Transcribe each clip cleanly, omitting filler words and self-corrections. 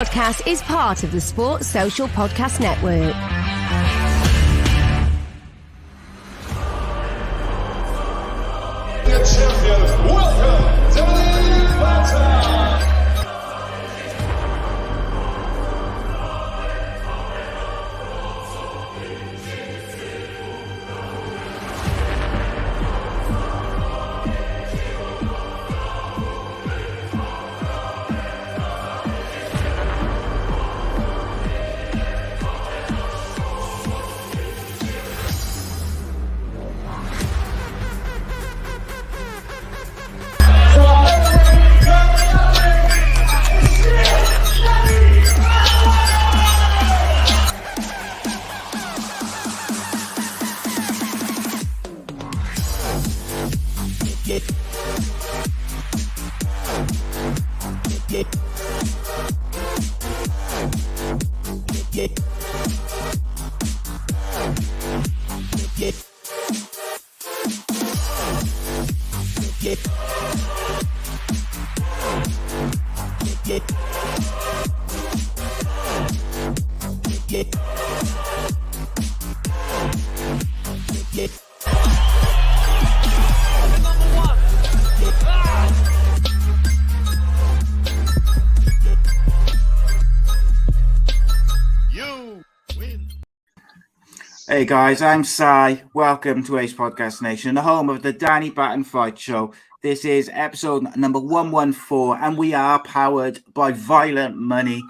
Podcast is part of the Sports Social Podcast Network. The champion, welcome, Danny Batten. Hey guys, I'm Si. Welcome to A.C.E Podcast Nation, the home of the Danny Batten Fight Show. This is episode number 114, and we are powered by Violent Money.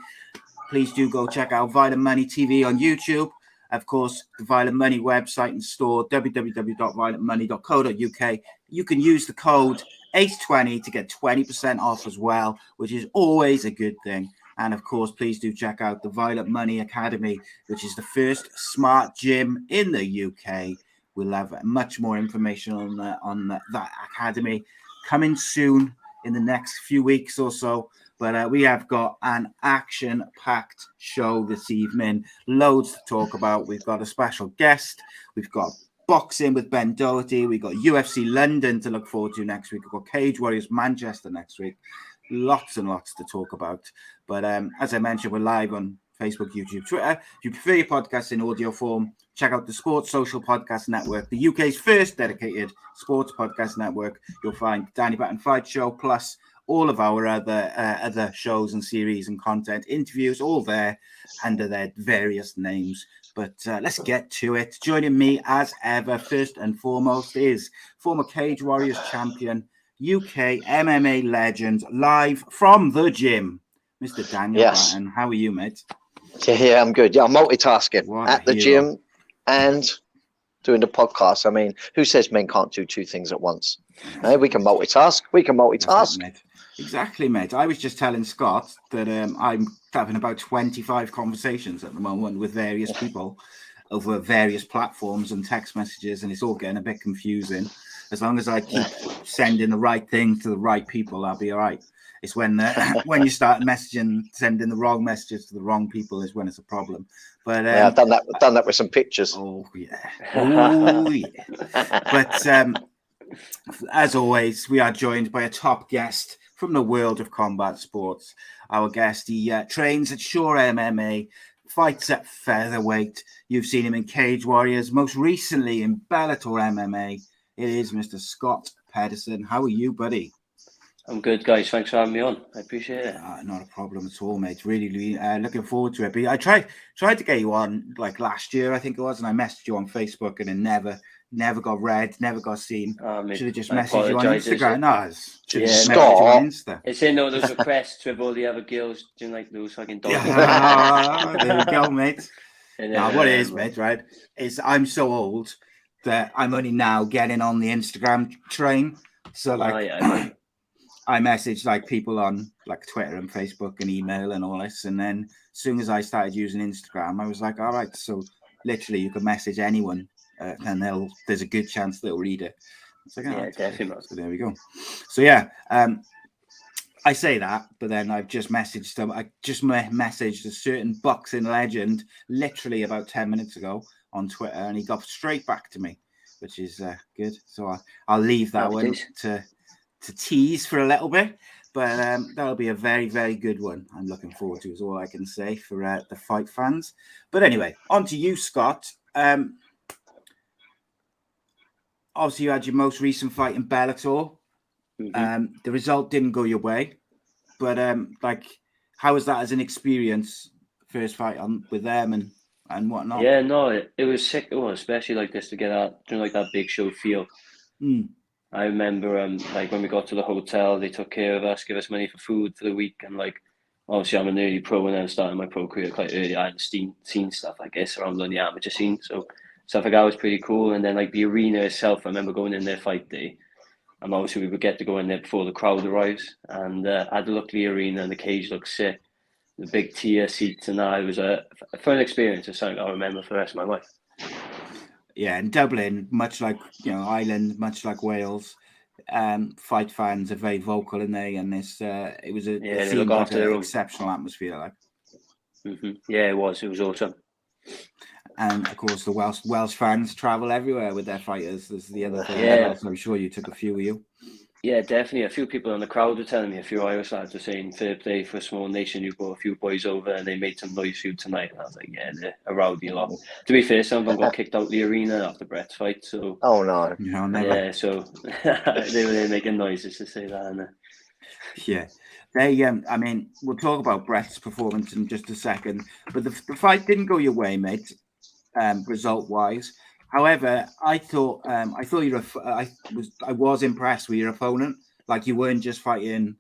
Please do go check out Violent Money TV on YouTube. Of course, the Violent Money website and store, www.violentmoney.co.uk. You can use the code ACE20 to get 20% off as well, which is always a good thing. And of course, please do check out the Violent Money Academy, which is the first smart gym in the UK. We'll have much more information on that academy coming soon in the next few weeks or so. But we have got an action-packed show this evening. Loads to talk about. We've got a special guest. We've got boxing with Ben Doughty. We've got UFC London to look forward to next week. We've got Cage Warriors Manchester next week. Lots and lots to talk about. But as I mentioned, we're live on Facebook, YouTube, Twitter. If you prefer your podcast in audio form, check out the Sports Social Podcast Network, the UK's first dedicated sports podcast network. You'll find Danny Batten Fight Show, plus all of our other shows and series and content, interviews, all there under their various names. But let's get to it. Joining me as ever, first and foremost, is former Cage Warriors champion, UK MMA legend, live from the gym, Mr. Daniel Batten. How are you, mate? Yeah, I'm good. Yeah, I'm multitasking at the gym and doing the podcast. I mean, who says men can't do two things at once? We can multitask. Exactly, mate. I was just telling Scott that I'm having about 25 conversations at the moment with various people over various platforms and text messages, and it's all getting a bit confusing. As long as I keep sending the right things to the right people, I'll be all right. It's when you start sending the wrong messages to the wrong people is when it's a problem. But I've done that with some pictures. Oh yeah. But as always, we are joined by a top guest from the world of combat sports. Our guest, he trains at Shore MMA, fights at Featherweight. You've seen him in Cage Warriors, most recently in Bellator MMA. It is Mr. Scott Pedersen. How are you, buddy? I'm good, guys. Thanks for having me on. I appreciate it. Not a problem at all, mate. Really looking forward to it. But I tried to get you on like last year, I think it was, and I messaged you on Facebook, and it never got read, never got seen. Should have just messaged you on Instagram. No, Scott. On Insta. It's in all those requests with all the other girls doing like those fucking dogs. There you go, mate. What it is, mate, right, is I'm so old that I'm only now getting on the Instagram train. So like I message like people on like Twitter and Facebook and email and all this. And then as soon as I started using Instagram, I was like, all right, so literally you can message anyone and there's a good chance they'll read it. It's like, definitely. So there we go. So yeah, I say that, but then I've just messaged them. I just messaged a certain boxing legend literally about 10 minutes ago on Twitter, and he got straight back to me, which is good. So I'll leave that one to tease for a little bit. But that'll be a very, very good one. I'm looking forward to, is all I can say for the fight fans. But anyway, on to you, Scott. Obviously, you had your most recent fight in Bellator. The result didn't go your way. But how was that as an experience? First fight with them and whatnot. Yeah, no, it was sick. Oh, especially like this to get out doing like that big show feel. I remember when we got to the hotel, they took care of us, give us money for food for the week, and like obviously I'm an early pro and I started my pro career quite early. I hadn't seen stuff I guess around on the amateur scene, so stuff like that was pretty cool. And then like the arena itself, I remember going in there fight day, and obviously we would get to go in there before the crowd arrives, and I had to look at the arena and the cage looked sick. The big tier seats and that. It was a fun experience. It's something I'll remember for the rest of my life. Yeah, and Dublin, much like Ireland, much like Wales, fight fans are very vocal, and and it was an exceptional atmosphere. Like, yeah, it was awesome. And of course, the Welsh fans travel everywhere with their fighters. There's the other thing. Yeah, I'm sure you took a few of you. Yeah, definitely. A few people in the crowd were telling me, a few Irish lads were saying, fair play for a small nation, you brought a few boys over and they made some noise for you tonight. And I was like, yeah, they're a rowdy lot. To be fair, some of them got kicked out of the arena after Brett's fight. So, oh, no. Yeah, so they were there making noises to say that. Yeah. We'll talk about Brett's performance in just a second, but the fight didn't go your way, mate, result-wise. However, I was impressed with your opponent. Like, you weren't just fighting,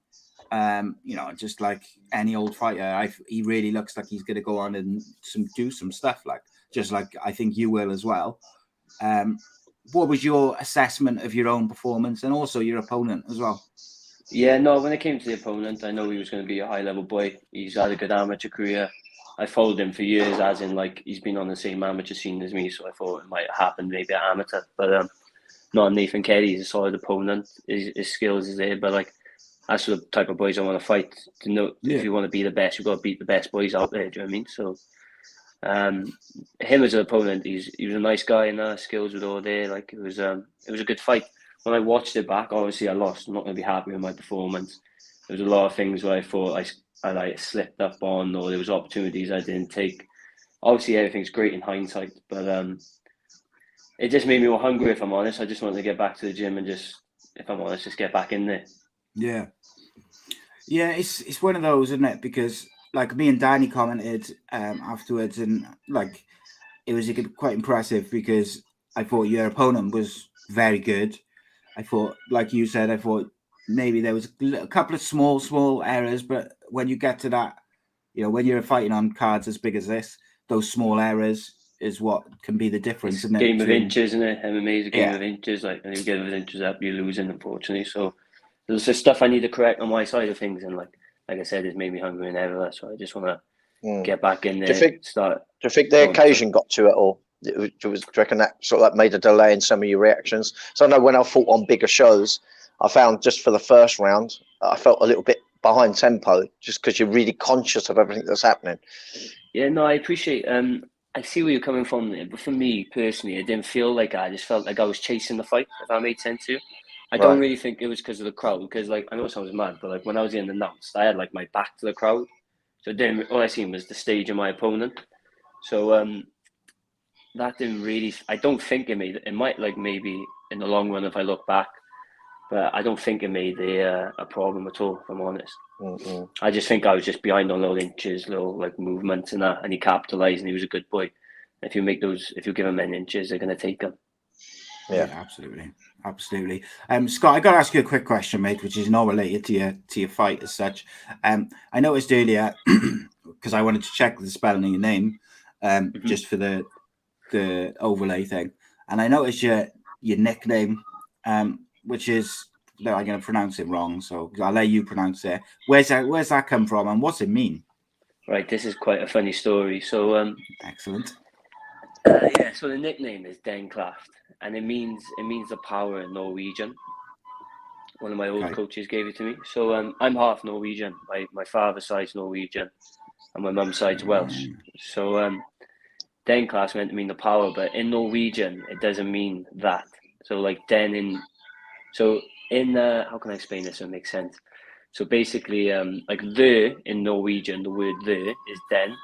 just like any old fighter. He really looks like he's going to go on and do some stuff, like just like I think you will as well. What was your assessment of your own performance and also your opponent as well? Yeah, no, when it came to the opponent, I know he was going to be a high-level boy. He's had a good amateur career. I followed him for years, as in like he's been on the same amateur scene as me, so I thought it might happen maybe at amateur. But not Nathan Kelly. He's a solid opponent. His skills is there, but like that's the type of boys I want to fight. To know if you want to be the best, you've got to beat the best boys out there. Do you know what I mean? So him as an opponent, he was a nice guy, and skills were all there. Like it was a good fight. When I watched it back, obviously I lost. I'm not going to be happy with my performance. There was a lot of things where I thought I slipped up on, or there was opportunities I didn't take. Obviously, everything's great in hindsight, but it just made me more hungry, if I'm honest. I just wanted to get back to the gym and just get back in there. Yeah. Yeah, it's one of those, isn't it? Because like me and Danny commented afterwards, and like it was quite impressive because I thought your opponent was very good. I thought, like you said, maybe there was a couple of small errors, but when you get to that, when you're fighting on cards as big as this, those small errors is what can be the difference. It's a game of inches, isn't it? MMA is a game of inches. Like, and if you get those inches up, you're losing, unfortunately. So there's just stuff I need to correct on my side of things, and like I said, it's made me hungry and ever. So I just want to get back in there. Do you think the occasion got to it all? Do you reckon that sort of made a delay in some of your reactions? So I know when I fought on bigger shows, I found just for the first round, I felt a little bit behind tempo, just because you're really conscious of everything that's happening. Yeah, no, I appreciate. I see where you're coming from there, but for me personally, it didn't feel like I just felt like I was chasing the fight. If that made sense to you, I don't really think it was because of the crowd. Because like I know it sounds mad, but like when I was getting announced, I had like my back to the crowd, so all I seen was the stage of my opponent. So that didn't really. I don't think it made it. It might like maybe in the long run if I look back. But I don't think it made a problem at all, if I'm honest. Mm-hmm. I just think I was just behind on little inches, little like movements and that, and he capitalised, and he was a good boy. If you give him 10 inches, they're going to take him. Yeah, absolutely. Scott, I got to ask you a quick question, mate, which is not related to your fight as such. I noticed earlier because I wanted to check the spelling of your name, just for the overlay thing, and I noticed your nickname. Which is, I'm going to pronounce it wrong, so I'll let you pronounce it. Where's that come from, and what's it mean? Right, this is quite a funny story. So, excellent. So the nickname is Den Klaft, and it means the power in Norwegian. One of my old coaches gave it to me. So I'm half Norwegian. My father's side's Norwegian, and my mum's side's Welsh. So Den Klaft meant to mean the power, but in Norwegian it doesn't mean that. So like den in. So how can I explain this so it makes sense? So basically, like the in Norwegian, the word the is den,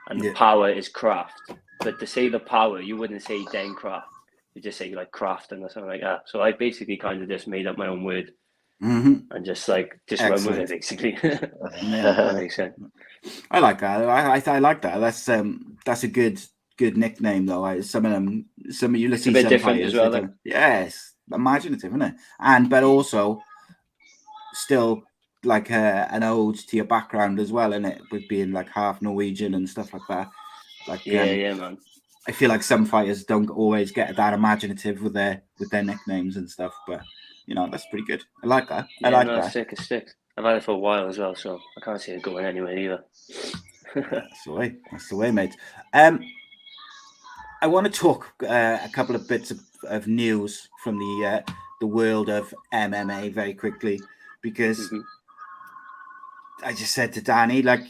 and the power is craft. But to say the power, you wouldn't say den craft. You just say like crafting or something like that. So I basically kind of just made up my own word and just run with it, basically. That makes sense. I like that. I like that. That's a good nickname though. Some of you see a bit some different fighters, as well. Like. Yes, imaginative, isn't it? But also still like an ode to your background as well, isn't it? With being like half Norwegian and stuff like that. Like yeah, man. I feel like some fighters don't always get that imaginative with their nicknames and stuff, but that's pretty good. I like that. Yeah, I like that. It's sick. I've had it for a while as well, so I can't see it going anywhere either. That's the way, mate. I want to talk a couple of bits of news from the world of MMA very quickly, because I just said to Danny, like,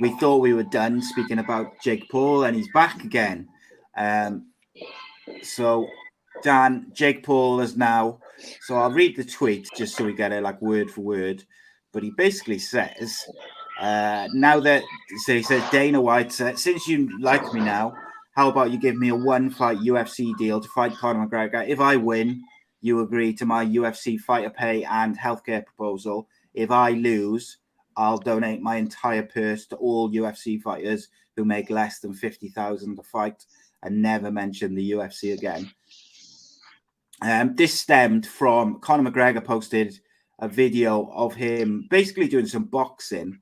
we thought we were done speaking about Jake Paul, and he's back again. So, Dan, Jake Paul is now. So I'll read the tweet just so we get it like word for word. But he basically says, he says, Dana White, since you like me now, how about you give me a 1-fight UFC deal to fight Conor McGregor? If I win, you agree to my UFC fighter pay and healthcare proposal. If I lose, I'll donate my entire purse to all UFC fighters who make less than $50,000 a fight, and never mention the UFC again. This stemmed from Conor McGregor posted a video of him basically doing some boxing.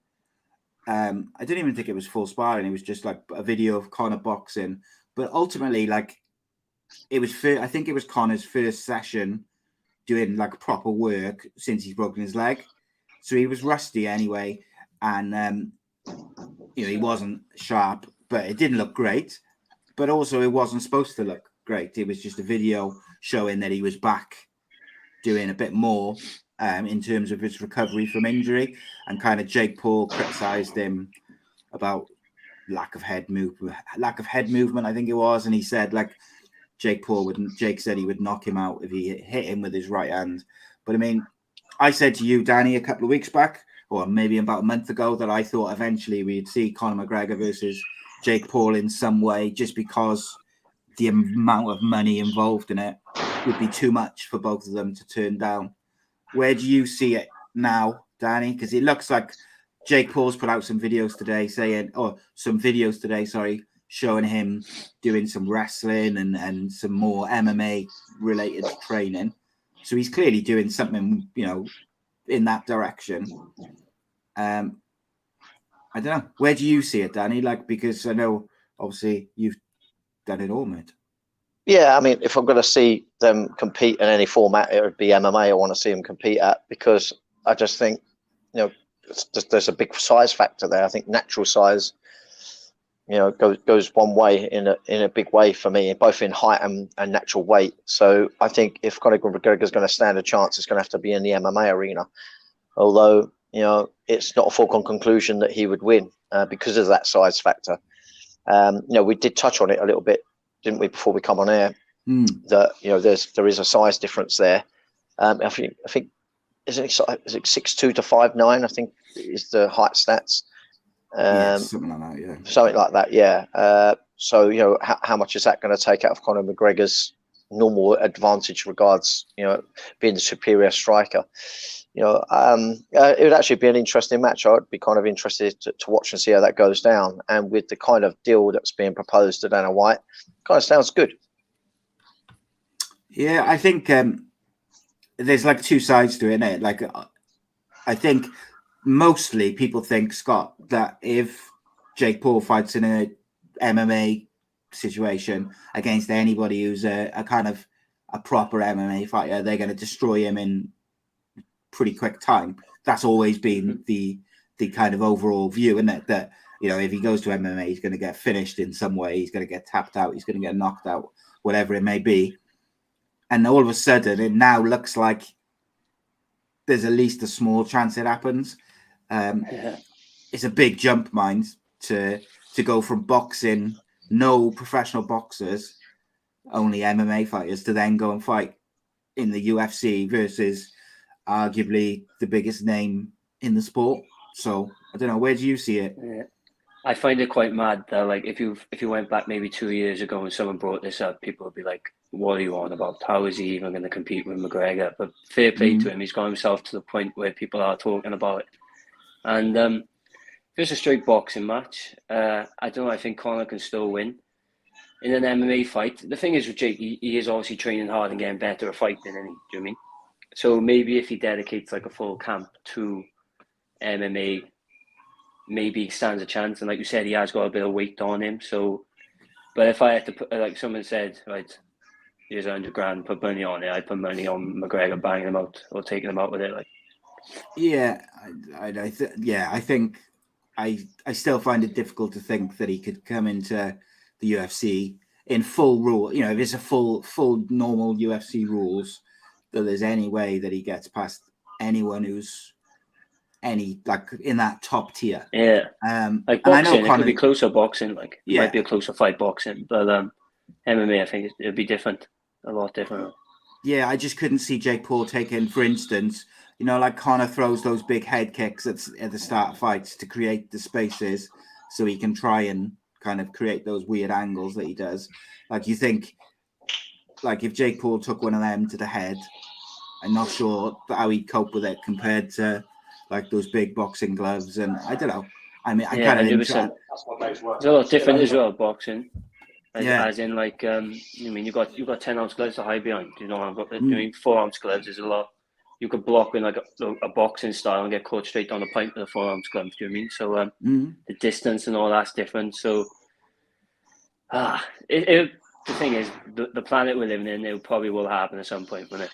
I didn't even think it was full sparring. It was just like a video of Conor boxing. But ultimately, like, I think it was Conor's first session doing like proper work since he's broken his leg. So he was rusty anyway. And, he wasn't sharp, but it didn't look great. But also it wasn't supposed to look great. It was just a video showing that he was back doing a bit more in terms of his recovery from injury. And kind of Jake Paul criticized him about lack of head movement, I think it was. And he said, like, Jake said he would knock him out if he hit him with his right hand. But I mean, I said to you, Danny, a couple of weeks back, or maybe about a month ago, that I thought eventually we'd see Conor McGregor versus Jake Paul in some way, just because the amount of money involved in it would be too much for both of them to turn down. Where do you see it now, Danny? Because it looks like Jake Paul's put out some videos today showing him doing some wrestling and some more MMA related training. So he's clearly doing something, in that direction. I don't know. Where do you see it, Danny? Like, because I know obviously you've done it all, mate. Yeah, I mean, if I'm going to see them compete in any format, it would be MMA. I want to see them compete at, because I just think, there's a big size factor there. I think natural size, goes one way in a big way for me, both in height and natural weight. So I think if Conor McGregor is going to stand a chance, it's going to have to be in the MMA arena. Although, it's not a foregone conclusion that he would win because of that size factor. We did touch on it a little bit, didn't we, before we come on air? That there is a size difference there. I think is it 6'2" to 5'9"? I think is the height stats. Something like that, yeah. Something like that, yeah. So how much is that going to take out of Conor McGregor's normal advantage regards being the superior striker? It would actually be an interesting match. I'd be kind of interested to watch and see how that goes down. And with the kind of deal that's being proposed to Dana White, kind of sounds good. Yeah, I think there's like two sides to it, innit? Like, I think mostly people think, Scott, that if Jake Paul fights in a MMA situation against anybody who's a kind of a proper MMA fighter, they're going to destroy him in pretty quick time. That's always been the kind of overall view, isn't it? That, if he goes to MMA, he's going to get finished in some way. He's going to get tapped out. He's going to get knocked out, whatever it may be. And all of a sudden, it now looks like there's at least a small chance it happens. It's a big jump, mind, to go from boxing, no professional boxers, only MMA fighters, to then go and fight in the UFC versus arguably the biggest name in the sport. So I don't know. Where do you see it? Yeah. I find it quite mad that, like, if you went back maybe 2 years ago and someone brought this up, people would be like, what are you on about? How is he even going to compete with McGregor? But fair play to him. He's got himself to the point where people are talking about it. And if it's a straight boxing match, I don't know, I think Conor can still win. In an MMA fight, the thing is with Jake, he is obviously training hard and getting better at fighting, isn't he? Do you know what I mean? So maybe if he dedicates like a full camp to MMA, maybe he stands a chance. And like you said, he has got a bit of weight on him. So, but if I had to put, like someone said, right, here's $100,000, put money on it, I'd put money on McGregor banging him out or taking him out with it. Like, yeah, I think I still find it difficult to think that he could come into the UFC in full rule. You know, if it's a full normal UFC rules, that there's any way that he gets past anyone who's like in that top tier. Yeah. Like boxing, it could be closer boxing. Like it might be a closer fight boxing, but MMA, I think it'd be different, a lot different. Yeah, I just couldn't see Jake Paul taking, for instance, you know, like Conor throws those big head kicks at the start of fights to create the spaces so he can try and kind of create those weird angles that he does. Like you think, like if Jake Paul took one of them to the head, I'm not sure how he'd cope with it compared to like those big boxing gloves. And I don't know. I mean, I kind of it's a lot different as well, boxing. As in, like, I mean, you got 10-ounce gloves to hide behind. You know, I've got 4-ounce gloves is a lot. You could block in like a boxing style and get caught straight down the pipe with a 4-ounce glove. Do you know what I mean? So the distance and all that's different. So the thing is, the planet we're living in, it probably will happen at some point, won't it?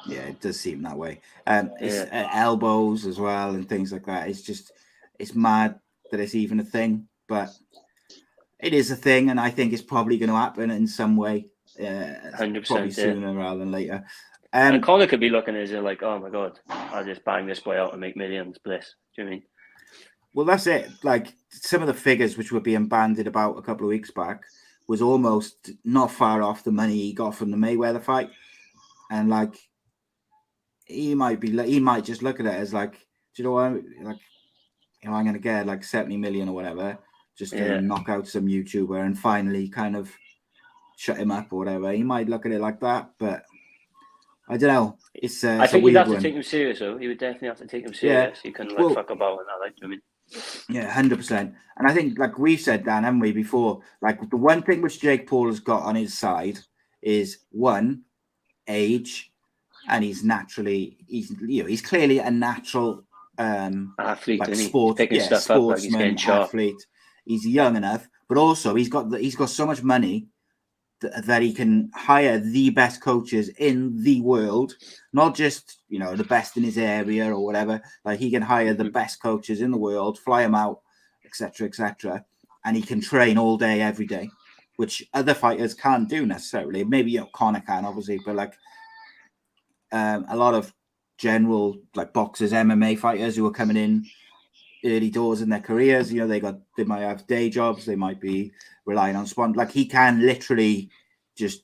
Yeah, it does seem that way. It's elbows as well and things like that. It's mad that it's even a thing, but it is a thing, and I think it's probably going to happen in some way. 100%, probably sooner rather than later. And Conor could be looking at it like, oh my God, I'll just bang this boy out and make millions. Bliss. Do you know what I mean? Well, that's it. Like some of the figures which were being bandied about a couple of weeks back was almost not far off the money he got from the Mayweather fight, and like he might just look at it as like, do you know what? Like, you know, I'm going to get like 70 million or whatever just to knock out some YouTuber and finally kind of shut him up or whatever. He might look at it like that, but I don't know. I think he'd have to take him serious, though. He would definitely have to take him serious. He couldn't fuck about and that. Like, I mean, yeah, 100%. And I think, like we've said, Dan, haven't we, before? Like the one thing which Jake Paul has got on his side is one, age, and he's clearly a natural athlete, like picking stuff up, like he's getting sharp. Athlete. He's young enough, but also he's got so much money that he can hire the best coaches in the world, not just, you know, the best in his area or whatever. Like he can hire the best coaches in the world, fly them out, etc., and he can train all day, every day, which other fighters can't do necessarily. Maybe, you know, Conor can, obviously, but like a lot of general like boxers, MMA fighters who are coming in early doors in their careers, you know, they might have day jobs, they might be relying on sponsors. Like he can literally just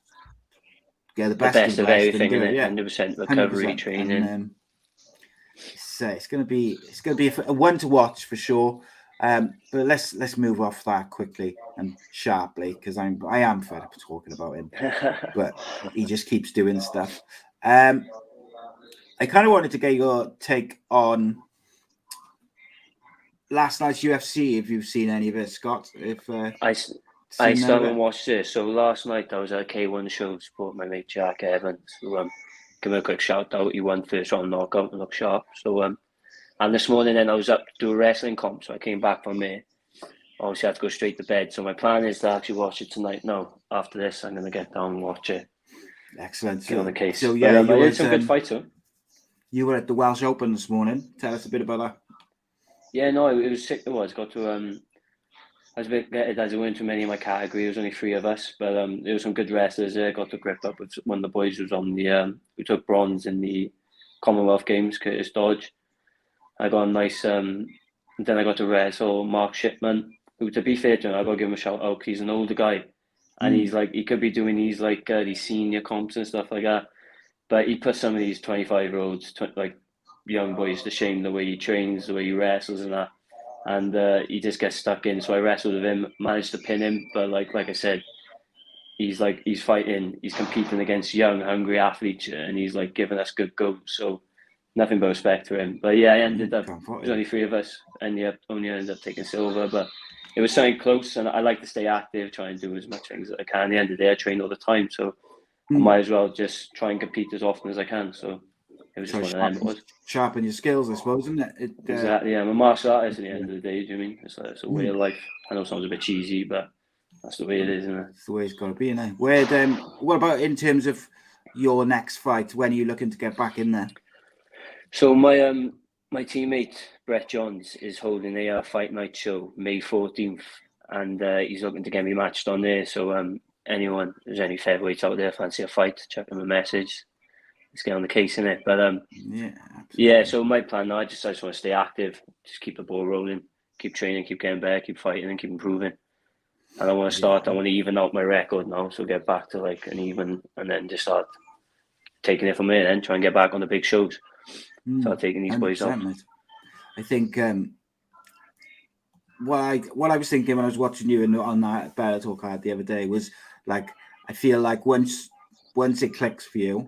get the best of everything, and 100% recovery 100%. Training. And, it's going to be a one to watch for sure. But let's move off that quickly and sharply, because I am fed up talking about him, but he just keeps doing stuff. I kind of wanted to get your take on last night's UFC, if you've seen any of it, Scott. I still haven't watched it. So last night I was at a K1 show supporting my mate Jack Evans. So give him a quick shout out. He won first round knockout and looked sharp. So and this morning then I was up to do a wrestling comp. So I came back from there. Obviously I had to go straight to bed. So my plan is to actually watch it tonight. No, after this I'm going to get down and watch it. Excellent. Get on the case. So yeah, you had some good fights. You were at the Welsh Open this morning. Tell us a bit about that. Yeah, no, it was sick. I got to I was a bit gutted as I weren't too many in my category. There was only 3 of us, but there was some good wrestlers there. Got to grip up with one of the boys who was on the who took bronze in the Commonwealth Games, Curtis Dodge. I got a nice and then I got to wrestle Mark Shipman, who, to be fair to him, I got to give him a shout out because he's an older guy, and he's like, he could be doing these these senior comps and stuff like that, but he put some of these 25-year-olds like young boys to shame the way he trains, the way he wrestles and that. And he just gets stuck in. So I wrestled with him, managed to pin him. But like I said, he's fighting, he's competing against young, hungry athletes, and he's like giving us good go. So nothing but respect for him. But yeah, I ended up, there's only 3 of us, and yeah, only ended up taking silver. But it was something close, and I like to stay active, try and do as much things as I can. At the end of the day, I train all the time, so I might as well just try and compete as often as I can. So it was just one of them. It was sharpen your skills, I suppose, isn't it? Exactly. Yeah, I'm a martial artist at the end of the day. Do you know what I mean? It's a way of life. I know it sounds a bit cheesy, but that's the way it is, isn't it? It's the way it's got to be, isn't it? What about in terms of your next fight? When are you looking to get back in there? So my teammate Brett Johns is holding a fight night show May 14th, and he's looking to get me matched on there. So anyone, there's any featherweights out there fancy a fight, check him a message. Let's get on the case in it. But yeah. So my plan now, I just want to stay active, just keep the ball rolling, keep training, keep getting better, keep fighting, and keep improving. And I want to start. I want to even out my record now, so get back to like an even, and then just start taking it from there. Then try and get back on the big shows. Start taking these boys out. I think what I was thinking when I was watching you on that Bellator card the other day was like, I feel like once it clicks for you,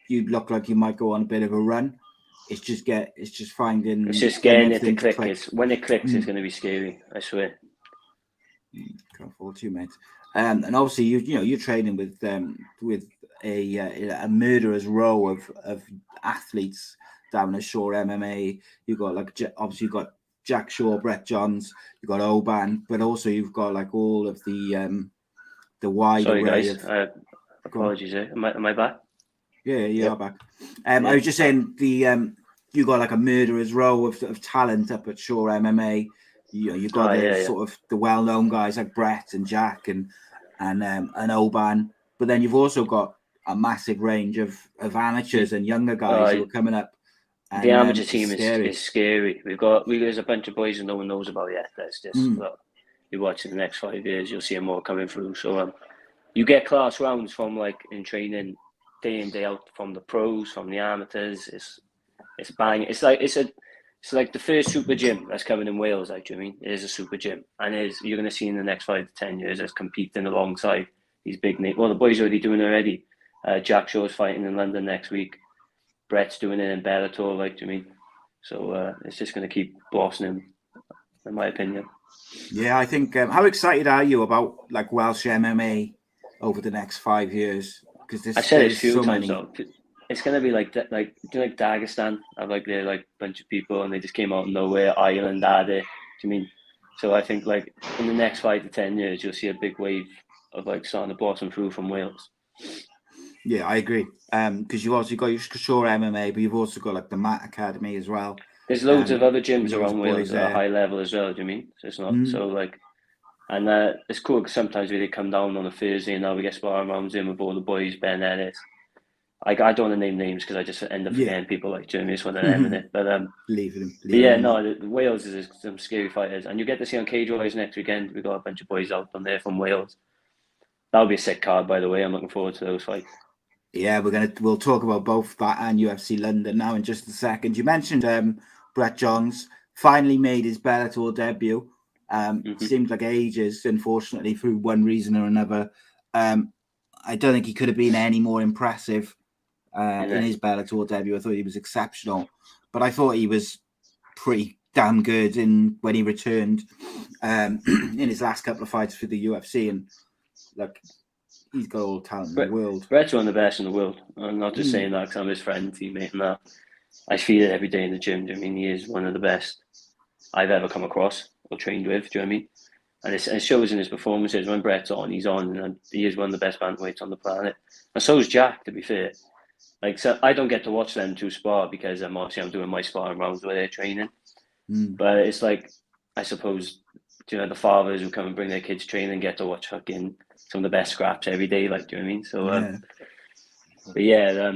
you look like you might go on a bit of a run. It's just getting it to click. When it clicks, it's going to be scary. I swear. Can't afford to, mate. And obviously, you're training with a murderer's row of athletes down at Shore MMA. You've got obviously you've got Jack Shaw, Brett Johns, you've got Oban, but also you've got like all of the wide array of. Apologies, am I back? Yeah, you are back. I was just saying you got like a murderer's row of talent up at Shore MMA. You've got sort of the well-known guys like Brett and Jack and Oban, but then you've also got a massive range of amateurs and younger guys who are coming up. And, the amateur team is scary. There's a bunch of boys that no one knows about yet. That's just you watch in the next 5 years, you'll see more coming through. So you get class rounds from like in training day in day out from the pros, from the amateurs. It's bang. It's like the first super gym that's coming in Wales. Like, do you know what I mean? It is a super gym, and you're going to see in the next 5 to 10 years as competing alongside these big names. Well, the boys are already doing it already. Jack Shaw's fighting in London next week. Brett's doing it in Bellator. Like, do you know what I mean? So it's just going to keep blossoming, in my opinion. Yeah, I think. How excited are you about like Welsh MMA over the next 5 years? Because I said it a few times though. It's gonna be like Dagestan. I've like they're like a bunch of people and they just came out of nowhere. Ireland are there. Do you mean? So I think like in the next 5 to 10 years, you'll see a big wave of like starting to blossom through from Wales. Yeah, I agree. Because you've also got your Shore MMA, but you've also got like the Matt Academy as well. There's loads of other gyms around Wales that are high level as well. Do you mean? So it's not so like. And it's cool because sometimes we come down on a Thursday and now we get sparring rounds in with all the boys, Ben Ellis. I don't want to name names because I just end up forgetting people like Jeremy. It's one of them, innit? But Wales is some scary fighters, and you get to see on Cage Warriors next weekend. We got a bunch of boys out on there from Wales. That'll be a sick card, by the way. I'm looking forward to those fights. Yeah, we'll talk about both that and UFC London now in just a second. You mentioned Brett Johns finally made his Bellator debut. Seemed like ages, unfortunately, through one reason or another. I don't think he could have been any more impressive in his Bellator debut. I thought he was exceptional, but I thought he was pretty damn good when he returned in his last couple of fights for the UFC. And look, he's got all the talent in the world. Brett's one of the best in the world. I'm not just saying that because I'm his friend, teammate, and that. I feel it every day in the gym. I mean, he is one of the best I've ever come across or trained with. Do you know what I mean? And it shows in his performances. When Brett's on, he's on, and he is one of the best bantamweights on the planet. And so is Jack, to be fair. Like, so I don't get to watch them two spar because obviously I'm doing my sparring rounds where they're training. But it's like, I suppose, the fathers who come and bring their kids training get to watch fucking some of the best scraps every day. Like, do you know what I mean? So, but yeah.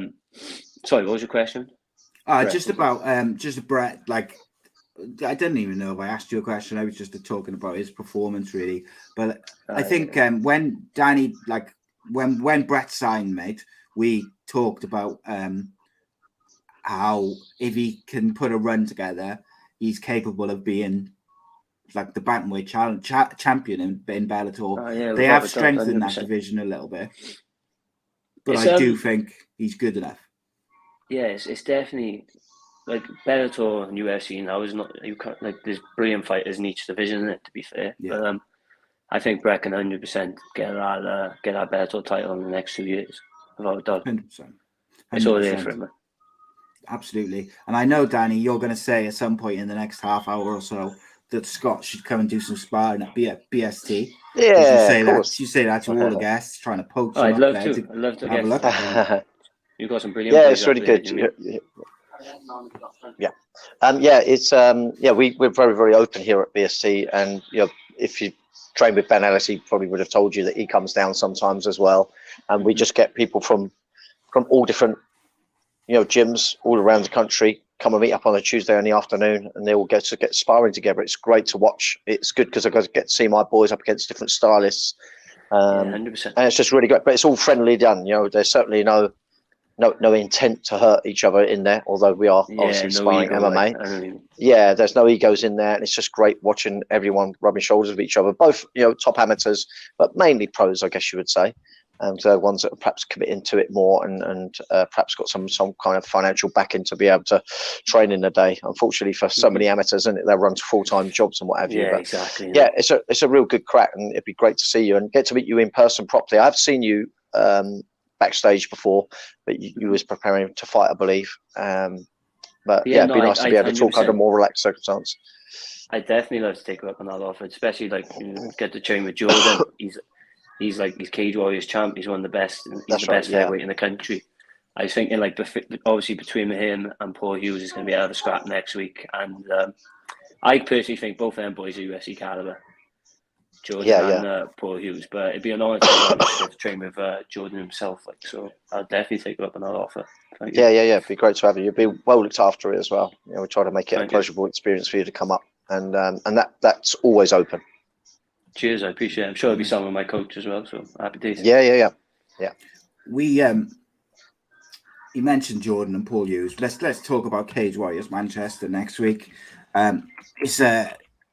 Sorry, what was your question? Just Brett. Like, I didn't even know if I asked you a question. I was just talking about his performance, really. But I think when Danny, when Brett signed, mate, we talked about how if he can put a run together, he's capable of being like the bantamweight champion in Bellator. They have strengthened that division a little bit, but I do think he's good enough. Yeah, it's definitely like Bellator and UFC now is not like there's brilliant fighters in each division, isn't it, to be fair. Yeah. But I think Breck can 100% get that Bellator title in the next 2 years, without a doubt. 100%. It's all there for him. Absolutely. And I know, Danny, you're going to say at some point in the next half hour or so that Scott should come and do some sparring at BST. Yeah, you say that to all the guests, trying to poach them I'd up love there to. I'd love to have a look at them. You've got some brilliant. Yeah, it's really good. Yeah, it's we're very, very open here at BST, and if you train with Ben Ellis, he probably would have told you that he comes down sometimes as well, and we just get people from all different gyms all around the country come and meet up on a Tuesday in the afternoon, and they all get sparring together. It's great to watch. It's good because I get to see my boys up against different stylists, 100%. and it's just really great. But it's all friendly done. There's certainly no intent to hurt each other in there, although we are obviously sparring MMA. There's no egos in there, and it's just great watching everyone rubbing shoulders with each other, both top amateurs, but mainly pros, I guess you would say, and ones that are perhaps committing to it more and perhaps got some kind of financial backing to be able to train in the day. Unfortunately for so many amateurs, and they run full-time jobs and what have you. Yeah, but exactly. Yeah, it's a real good crack, and it'd be great to see you and get to meet you in person properly. I've seen you backstage before, but you was preparing to fight, I believe. But it'd be nice to be able to talk under more relaxed circumstance. I definitely love to take up on that offer, especially get to train with Jordan. He's Cage Warriors champ. He's one of the best. He's the best heavyweight in the country. I was thinking obviously between him and Paul Hughes is going to be out of the scrap next week, and I personally think both of them boys are UFC caliber. Jordan and Paul Hughes, but it'd be an honour to train with Jordan himself. So I'll definitely take up on that offer. Thank you. Yeah. It'd be great to have you. You'll be well looked after it as well. We try to make it a pleasurable experience for you to come up, and that's always open. Cheers, I appreciate it. I'm sure it'll be some of my coach as well. So happy days. Yeah. We you mentioned Jordan and Paul Hughes. Let's talk about Cage Warriors Manchester next week. It's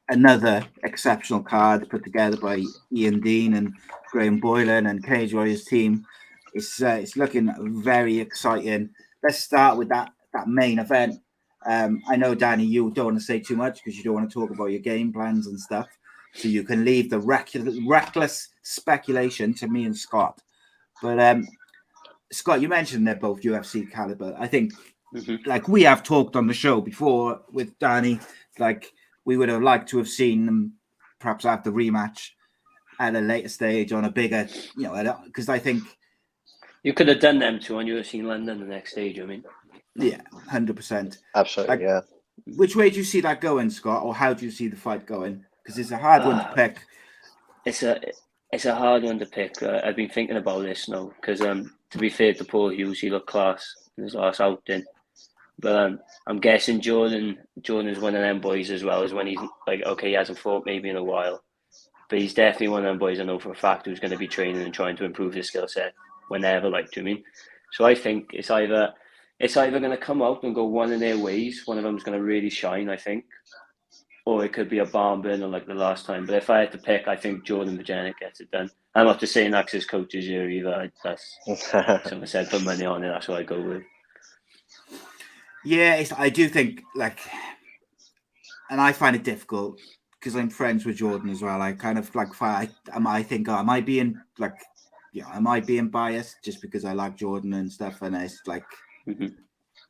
another exceptional card put together by Ian Dean and Graham Boylan and Cage Warriors team. It's looking very exciting. Let's start with that main event. I know, Danny, you don't want to say too much because you don't want to talk about your game plans and stuff. So you can leave the reckless speculation to me and Scott. But Scott, you mentioned they're both UFC caliber. I think, like we have talked on the show before with Danny, like we would have liked to have seen them perhaps have the rematch at a later stage on a bigger, because I think you could have done them two on UFC London the next stage. I mean, 100%, absolutely, Which way do you see that going, Scott, or how do you see the fight going? Because it's a hard one to pick. It's a hard one to pick. I've been thinking about this now because to be fair to Paul Hughes, he looked class in his last outing. But I'm guessing Jordan is one of them boys as well, as when he's he hasn't fought maybe in a while. But he's definitely one of them boys I know for a fact who's going to be training and trying to improve his skill set whenever, So I think it's either going to come out and go one of their ways. One of them's going to really shine, I think. Or it could be a barn burner like the last time. But if I had to pick, I think Jordan Vajanic gets it done. I'm not just saying that because his coach is here either. That's someone said put money on it. That's what I go with. Yeah, I do think and I find it difficult because I'm friends with Jordan as well. I kind of am I being biased just because I like Jordan and stuff, and it's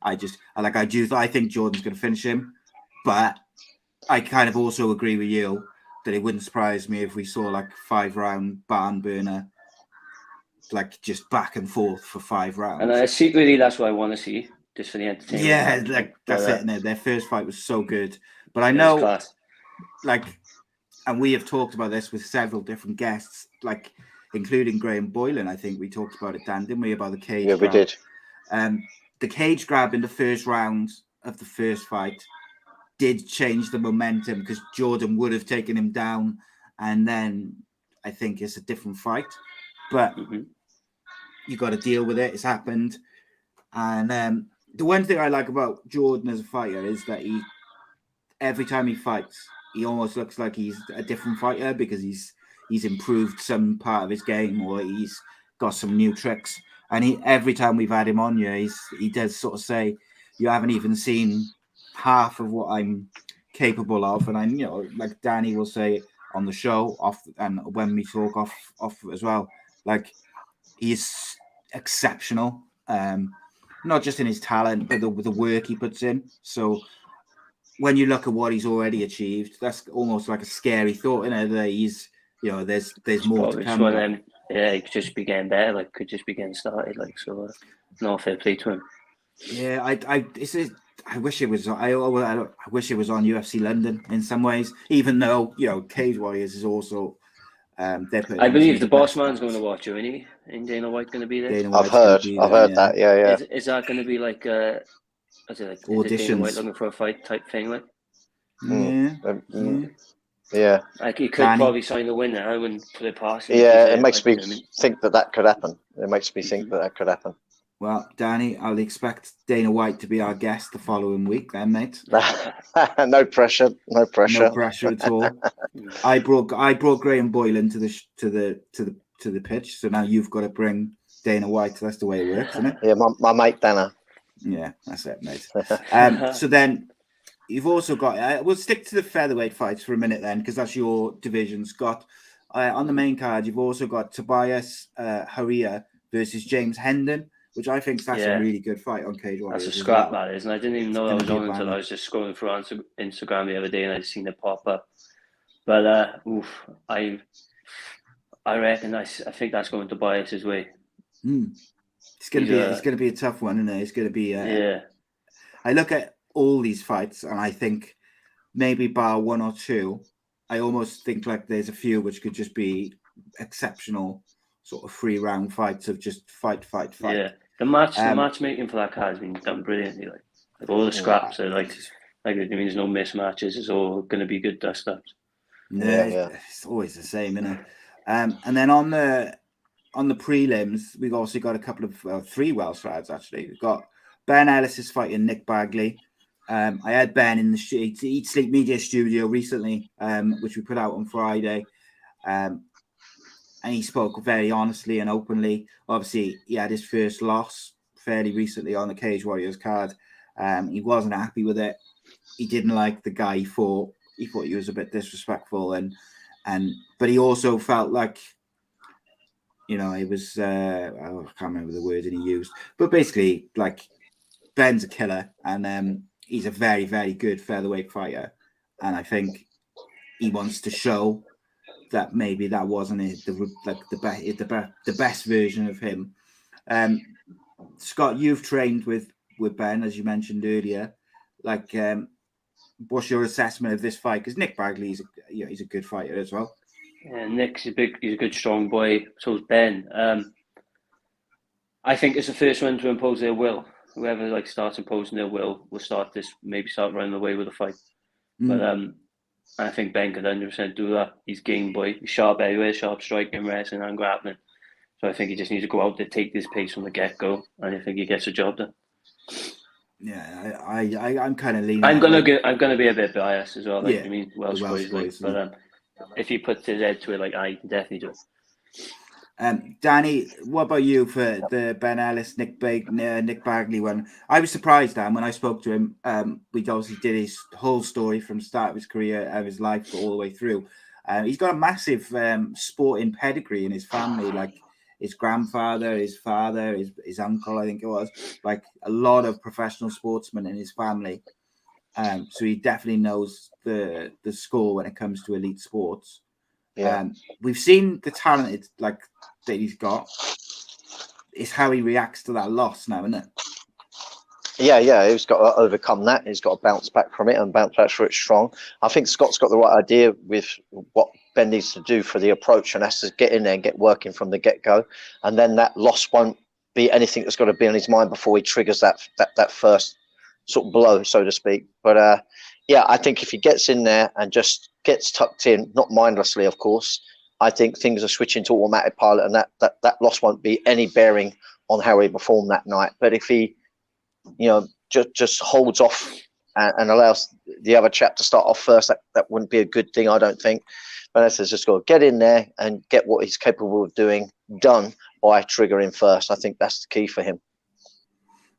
I think Jordan's going to finish him, but I kind of also agree with you that it wouldn't surprise me if we saw 5-round barn burner, just back and forth for 5 rounds. And secretly, that's what I want to see, just for the entertainment. Yeah, that's it. No, their first fight was so good, but I know, and we have talked about this with several different guests, including Graham Boylan. I think we talked about it, Dan, didn't we? About the cage. Yeah, we did. The cage grab in the first round of the first fight did change the momentum because Jordan would have taken him down, and then I think it's a different fight. But you got to deal with it. It's happened, and the one thing I like about Jordan as a fighter is that every time he fights, he almost looks like he's a different fighter because he's improved some part of his game or he's got some new tricks. And every time we've had him on here, he does sort of say, "You haven't even seen half of what I'm capable of." And I'm, like Danny will say on the show and when we talk off as well, like he's exceptional. Not just in his talent, but the work he puts in. So when you look at what he's already achieved, that's almost like a scary thought, isn't it? That he's, there's more to come. He could just be getting better, like could just be getting started, like so. No, fair play to him. Yeah, I wish it was. I wish it was on UFC London in some ways, even though Cage Warriors is also. I believe the boss man's going to watch you, isn't he? And Dana White going to be there. I've heard that. Yeah. Is that going to be like auditions? Is Dana White looking for a fight type thing, like? Yeah. Like he could probably sign the winner. I wouldn't put it past him. Yeah, it makes me think that could happen. It makes me think that could happen. Well, Danny, I'll expect Dana White to be our guest the following week, then, mate. No pressure. No pressure at all. I brought Graham Boylan to the pitch, so now you've got to bring Dana White. That's the way it works, isn't it? Yeah, my mate Dana. Yeah, that's it, mate. So then you've also got. We'll stick to the featherweight fights for a minute then, because that's your division, Scott. On the main card, you've also got Tobias Harria versus James Hendon, which I think that's a really good fight on Cage Warriors. That's a scrap, that is. And I didn't even know that was on until I was just scrolling through on Instagram the other day and I seen it pop up. But I reckon I think that's going to Tobias' way. It's gonna be a tough one, isn't it? It's gonna be I look at all these fights and I think maybe bar one or two, I almost think like there's a few which could just be exceptional sort of 3-round fights of just fight. Yeah. The matchmaking for that card has been done brilliantly. Like all the scraps are like there's no mismatches. It's all going to be good dust ups. Yeah, it's always the same, isn't it? And then on the prelims, we've also got a couple of 3 Welsh lads actually. We've got Ben Ellis is fighting Nick Bagley. I had Ben in the Eat Sleep Media studio recently, which we put out on Friday. And he spoke very honestly and openly. Obviously, he had his first loss fairly recently on the Cage Warriors card. He wasn't happy with it. He didn't like the guy he fought. He thought he was a bit disrespectful, but he also felt like, it was I can't remember the word that he used, but basically, like Ben's a killer, and he's a very, very good featherweight fighter, and I think he wants to show that maybe that wasn't the best version of him. Scott, you've trained with Ben, as you mentioned earlier. Like, what's your assessment of this fight? Because Nick Bagley he's a good fighter as well. Yeah, Nick's he's a good strong boy. So is Ben. I think it's the first one to impose their will. Whoever starts imposing their will start running away with the fight. But I think Ben could 100% do that. He's game boy. He's sharp everywhere, sharp striking, wrestling and grappling. So I think he just needs to go out there, take this pace from the get-go, and I think he gets the job done. Yeah, I'm kind of leaning. I'm gonna be a bit biased as well. Welsh boys. But if he puts his head to it, he can definitely do it. Danny, what about you for the Ben Ellis, Nick Bagley one? I was surprised, Dan, when I spoke to him. We obviously did his whole story from the start of his career, of his life, all the way through. He's got a massive sporting pedigree in his family, like his grandfather, his father, his uncle, I think it was, like a lot of professional sportsmen in his family. So he definitely knows the score when it comes to elite sports. Yeah. We've seen the talent that he's got. It's how he reacts to that loss now, isn't it? Yeah, he's got to overcome that. He's got to bounce back from it and bounce back through it strong. I think Scott's got the right idea with what Ben needs to do for the approach, and has to get in there and get working from the get-go. And then that loss won't be anything that's got to be on his mind before he triggers that first sort of blow, so to speak. But I think if he gets in there and just gets tucked in, not mindlessly, of course, I think things are switching to automatic pilot, and that loss won't be any bearing on how he performed that night. But if he just holds off and allows the other chap to start off first, that wouldn't be a good thing, I don't think. Vanessa's just got to get in there and get what he's capable of doing done by triggering first. I think that's the key for him.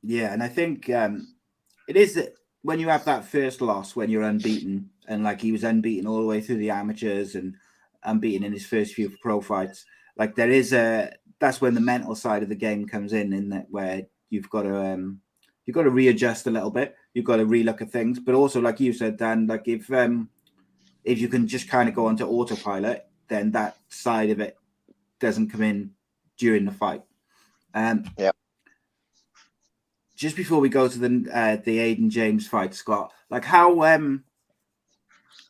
Yeah, and I think it is that when you have that first loss, when you're unbeaten, and like he was unbeaten all the way through the amateurs and unbeaten in his first few pro fights, like that's when the mental side of the game comes in that where you've got to readjust a little bit. You've got to relook at things, but also, like you said, Dan, like if you can just kind of go onto autopilot, then that side of it doesn't come in during the fight. Yeah. Just before we go to the Aiden James fight, Scott, like how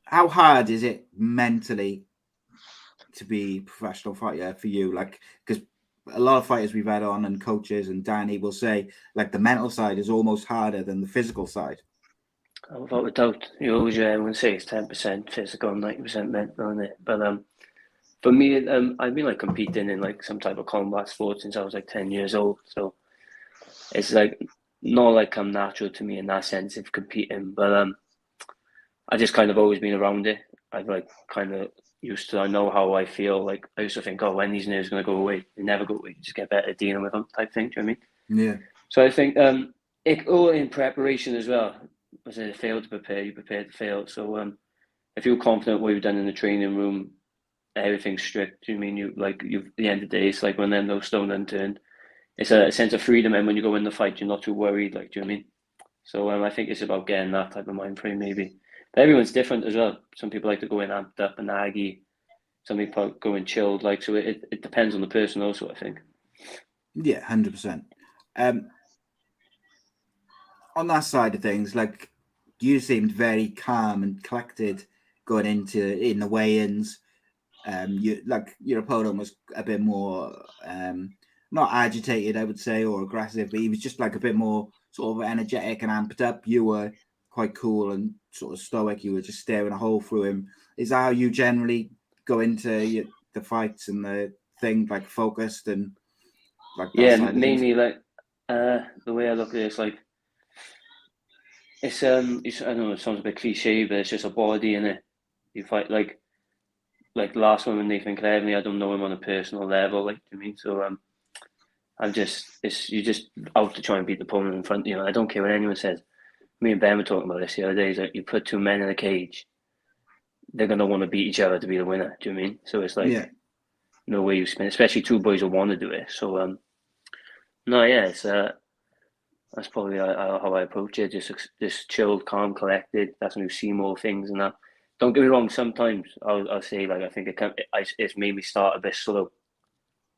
hard is it mentally to be a professional fighter for you? Like, because a lot of fighters we've had on and coaches and Danny will say like the mental side is almost harder than the physical side. Without a doubt, you always everyone say it's 10% physical, 90% mental, isn't it? But for me, I've been like competing in like some type of combat sport since I was like 10 years old. So it's like not like come natural to me in that sense of competing. But I just kind of always been around it. I've like kind of used to. I know how I feel. Like I used to think, when these nerves going to go away? They never go away. You just get better at dealing with them, type thing. Do you know what I mean? Yeah. So I think it all in preparation as well. As I failed to prepare, you prepared to fail. So if you're confident what you've done in the training room, everything's strict. Do you mean at the end of the day, it's like when then those stone unturned. It's a sense of freedom, and when you go in the fight, you're not too worried. Like, do you know what I mean? So I think it's about getting that type of mind frame, maybe. But everyone's different as well. Some people like to go in amped up and aggy. Some people go in chilled. Like, so it depends on the person also, I think. Yeah, 100%. On that side of things, like you seemed very calm and collected going in the weigh-ins. Your opponent was a bit more not agitated, I would say, or aggressive, but he was just like a bit more sort of energetic and amped up. You were quite cool and sort of stoic. You were just staring a hole through him. Is that how you generally go into the fights and the thing, like focused and like that? Yeah, mainly like the way I look at it is like it's I don't know, it sounds a bit cliche, but it's just a body, innit? You fight like last one with Nathan Cleverly, I don't know him on a personal level, like, do you mean? So you're just out to try and beat the opponent in front. I don't care what anyone says. Me and Ben were talking about this the other day. Is that you put two men in a cage, they're gonna want to beat each other to be the winner. Do you mean? So it's like no way you spin, especially two boys who want to do it. So it's that's probably how I approach it. Just chilled, calm, collected. That's when you see more things and that. Don't get me wrong. Sometimes I'll say like I think it's made me start a bit slow,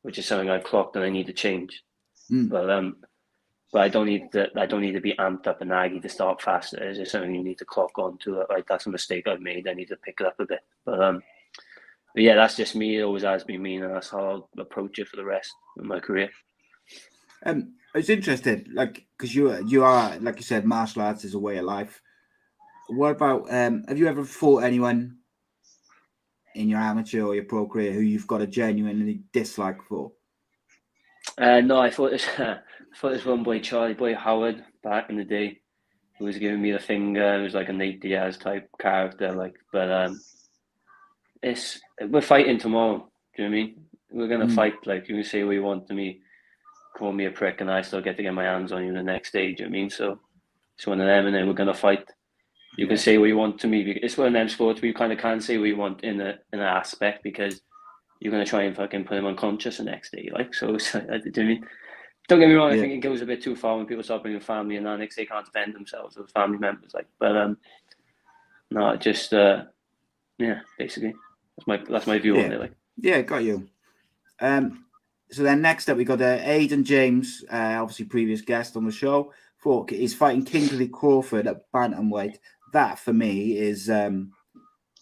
which is something I've clocked and I need to change. But I don't need to be amped up and aggy to start faster. It's just something you need to clock on to. Like that's a mistake I've made. I need to pick it up a bit. But yeah, that's just me. It always has been me, and that's how I'll approach it for the rest of my career. I was interested, like, because you are, like you said, martial arts is a way of life. What about, have you ever fought anyone in your amateur or your pro career who you've got a genuinely dislike for? No, I thought this one boy, Charlie Boy Howard, back in the day, who was giving me the finger. It was like a Nate Diaz type character, like. But we're fighting tomorrow. Do you know what I mean? We're gonna fight. Like, you can say what you want to me, call me a prick, and I still get to get my hands on you the next day. Do you know what I mean? So it's one of them, and then we're gonna fight. You can say what you want to me. It's one of them sports where you kind of can't say what you want in an aspect because you're going to try and fucking put him unconscious the next day. Like, so, do you know what I mean? Don't get me wrong, I think it goes a bit too far when people start bringing family and that next day can't defend themselves or family members. Like, but no, just basically that's my view on it. Like, yeah, got you. So then next up we got Aiden James, obviously previous guest on the show. He's fighting Kingsley Crawford at bantamweight. That for me is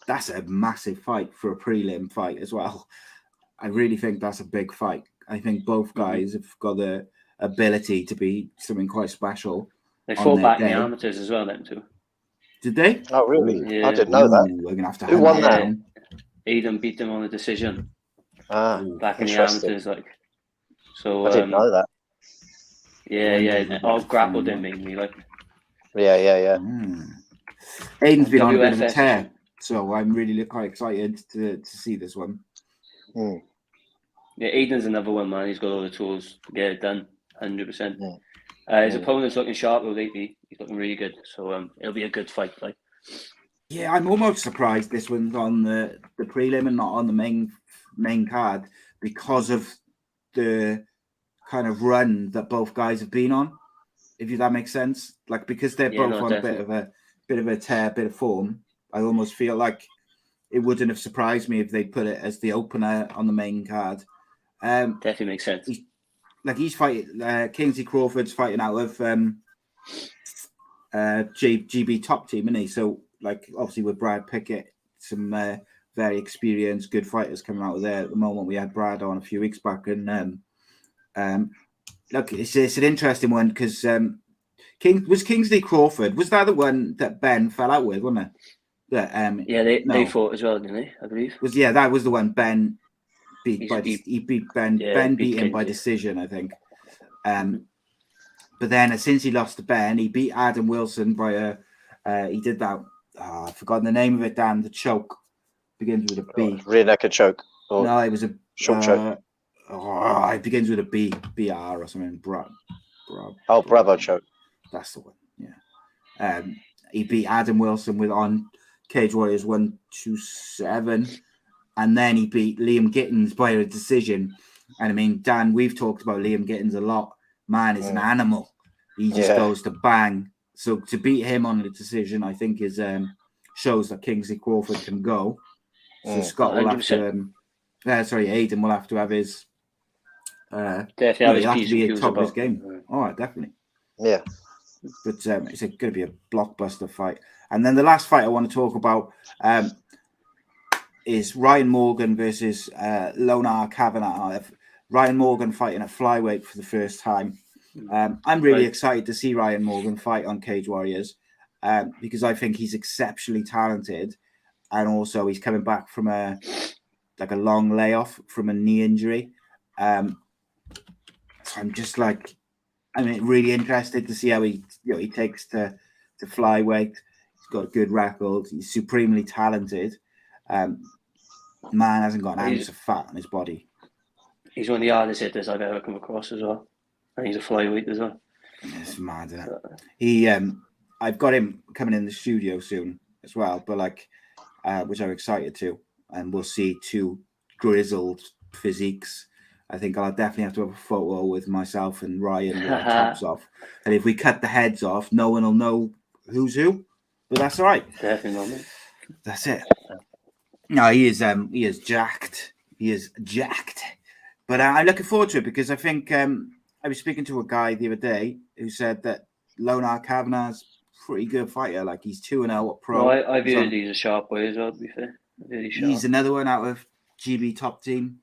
that's a massive fight for a prelim fight as well. I really think that's a big fight. I think both guys have got the ability to be something quite special. They fought back in the amateurs as well, them two. Did they? Oh, really? Yeah. I didn't know that. We're gonna have to. Who won that? Aiden beat them on a decision. Back in the amateurs, like. So I didn't know that. Yeah. All grappled him mainly, like. Yeah. Aiden's been on a bit of a WFS. tear, so I'm really quite excited to see this one. Yeah, Aiden's another one, man. He's got all the tools to get it done, 100%. His opponent's looking sharp though lately. He's looking really good, so it'll be a good fight. Like. Yeah, I'm almost surprised this one's on the prelim and not on the main card because of the kind of run that both guys have been on. If that makes sense, like because they're both on definitely. a bit of a tear, bit of form. I almost feel like it wouldn't have surprised me if they put it as the opener on the main card. Definitely makes sense. He's fighting. Kingsley Crawford's fighting out of GB top team, isn't he? So. Like obviously with Brad Pickett, some very experienced, good fighters coming out of there at the moment. We had Brad on a few weeks back, and look, it's an interesting one because Kingsley Crawford was that the one that Ben fell out with, wasn't it? They fought as well, didn't they? I believe. That was the one Ben beat he beat Ben. Yeah, Ben beat him by decision, I think. But then since he lost to Ben, he beat Adam Wilson by he did that. I've forgotten the name of it, Dan. The choke begins with a B. Rear naked choke. No, it was a short choke. It begins with a B, BR or something. Bravo choke. That's the one. Yeah. He beat Adam Wilson on Cage Warriors 127, and then he beat Liam Gittins by a decision. And I mean, Dan, we've talked about Liam Gittins a lot. Man is an animal. He just goes to bang. So to beat him on the decision, I think is shows that Kingsley Crawford can go. So Scott will have to. Aiden will have to have his. Definitely have to be at top of his game. All right, definitely. Yeah, but it's going to be a blockbuster fight. And then the last fight I want to talk about is Ryan Morgan versus Lonar Kavanagh. Ryan Morgan fighting at flyweight for the first time. I'm really excited to see Ryan Morgan fight on Cage Warriors because I think he's exceptionally talented, and also he's coming back from a long layoff from a knee injury. So I'm just really interested to see how he takes to flyweight. He's got a good record. He's supremely talented. Man hasn't got an ounce of fat on his body. He's one of the hardest hitters I've ever come across as well. And he's a flyweight as well. It's mad, isn't it? He, I've got him coming in the studio soon as well, but which I'm excited to. And we'll see two grizzled physiques. I think I'll definitely have to have a photo with myself and Ryan with our tops off. And if we cut the heads off, no one will know who's who. But that's all right. Definitely not. That's it. No, he is jacked. He is jacked. But I'm looking forward to it because I think I was speaking to a guy the other day who said that Lonar Kavanagh's a pretty good fighter. Like he's 2-0 at pro. No, I've heard he's a sharp boy as well, to be fair. He's another one out of GB top team.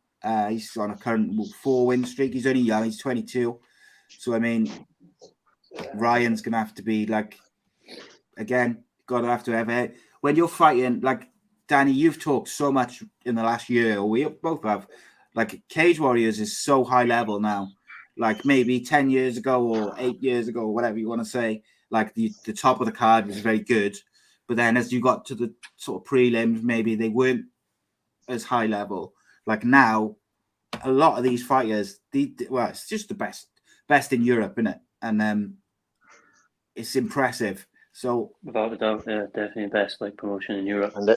He's on a current 4-win streak. He's only young. He's 22. So, I mean, Ryan's going to have to be again, got to have it. When you're fighting, Danny, you've talked so much in the last year, or we both have, Cage Warriors is so high level now. Maybe 10 years ago or 8 years ago, or whatever you want to say, the top of the card was very good. But then as you got to the sort of prelims, maybe they weren't as high level. Now, a lot of these fighters, it's just the best in Europe, isn't it? And it's impressive. So without a doubt, yeah, definitely best promotion in Europe. And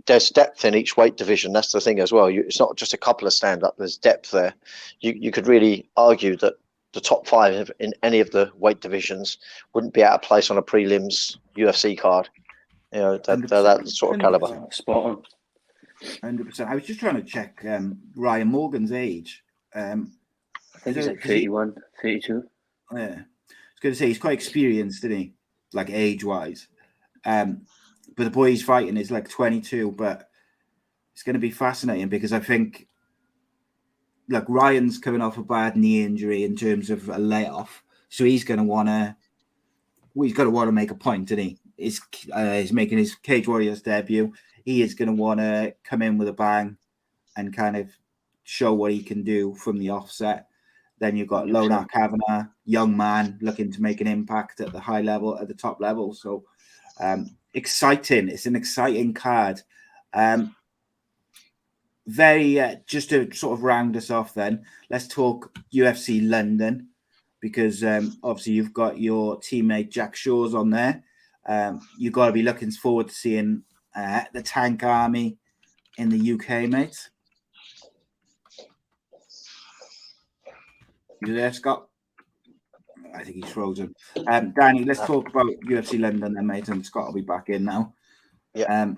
there's depth in each weight division. That's the thing as well. It's not just a couple of stand-up. There's depth there. You could really argue that the top 5 in any of the weight divisions wouldn't be out of place on a prelims UFC card. They're that sort of caliber. Spot on. 100%. I was just trying to check Ryan Morgan's age. I think he's 31, 32. Yeah. I was going to say he's quite experienced, isn't he? Age-wise. But the boy he's fighting is 22, but it's going to be fascinating because I think Ryan's coming off a bad knee injury in terms of a layoff. So he's going to want to make a point, isn't he? He's making his Cage Warriors debut. He is going to want to come in with a bang and kind of show what he can do from the offset. Then you've got Lona Kavanagh, young man looking to make an impact at the high level, at the top level. So exciting. It's an exciting card. Just to sort of round us off then, let's talk UFC London, because obviously you've got your teammate Jack Shaw's on there. You've got to be looking forward to seeing the Tank Army in the UK, mate. You there, Scott? I think he's frozen. Danny, let's talk about UFC London then, mate, and Scott will be back in now. Yeah.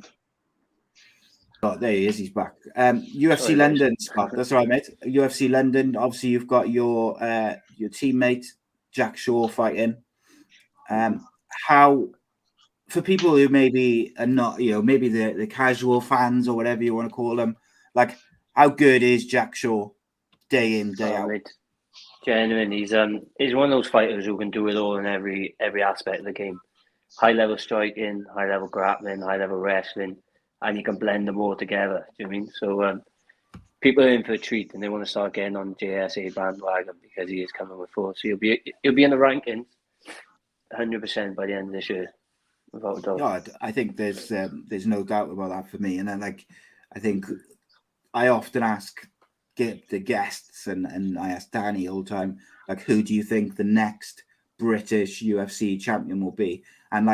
Oh, there he is. He's back. UFC London, Scott. That's right, mate. UFC London. Obviously, you've got your teammate Jack Shaw fighting. How, for people who maybe are not, maybe the casual fans or whatever you want to call them, like, how good is Jack Shaw day in, day out? Genuine. He's one of those fighters who can do it all in every aspect of the game. High level striking, high level grappling, high level wrestling, and you can blend them all together. Do you know what I mean? So people are in for a treat, and they want to start getting on JSA bandwagon because he is coming with force. So he'll be in the rankings 100% by the end of this year, without a doubt. Yeah, I think there's no doubt about that for me. And then, I think I often ask the guests, and I ask Danny all the time, like, who do you think the next British UFC champion will be? And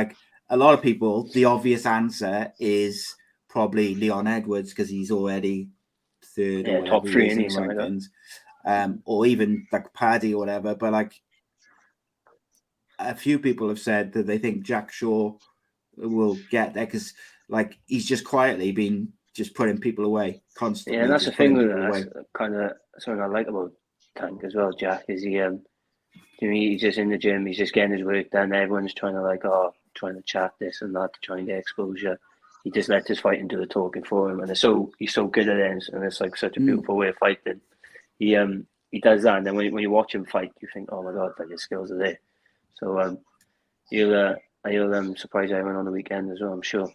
a lot of people, the obvious answer is probably Leon Edwards, because he's already third or top 3 in the rankings, or even Paddy or whatever. But a few people have said that they think Jack Shaw will get there because he's just quietly been just putting people away constantly. Yeah, and that's the thing with it. That's kind of something I like about Tank as well, Jack, is he's just in the gym, he's just getting his work done. Everyone's trying to trying to chat this and that to try and get exposure. He just lets his fighting do the talking for him, and he's so good at it, and it's such a beautiful way of fighting. He does that, and then when you watch him fight, you think, oh my god, his skills are there. So he'll surprise everyone on the weekend as well, I'm sure.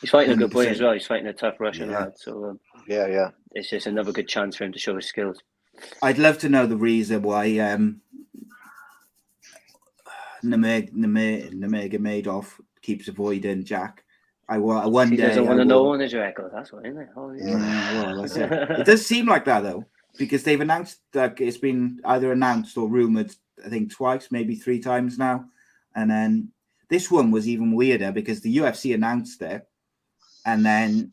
He's fighting a good boy as well. He's fighting a tough Russian lad. So it's just another good chance for him to show his skills. I'd love to know the reason why Nurmagomedov keeps avoiding Jack. I wonder. He doesn't want to know on his record. That's what, isn't it? Oh, yeah. Well, that's it. It does seem like that though, because they've announced it's been either announced or rumored, I think twice, maybe 3 times now. And then this one was even weirder because the UFC announced it, and then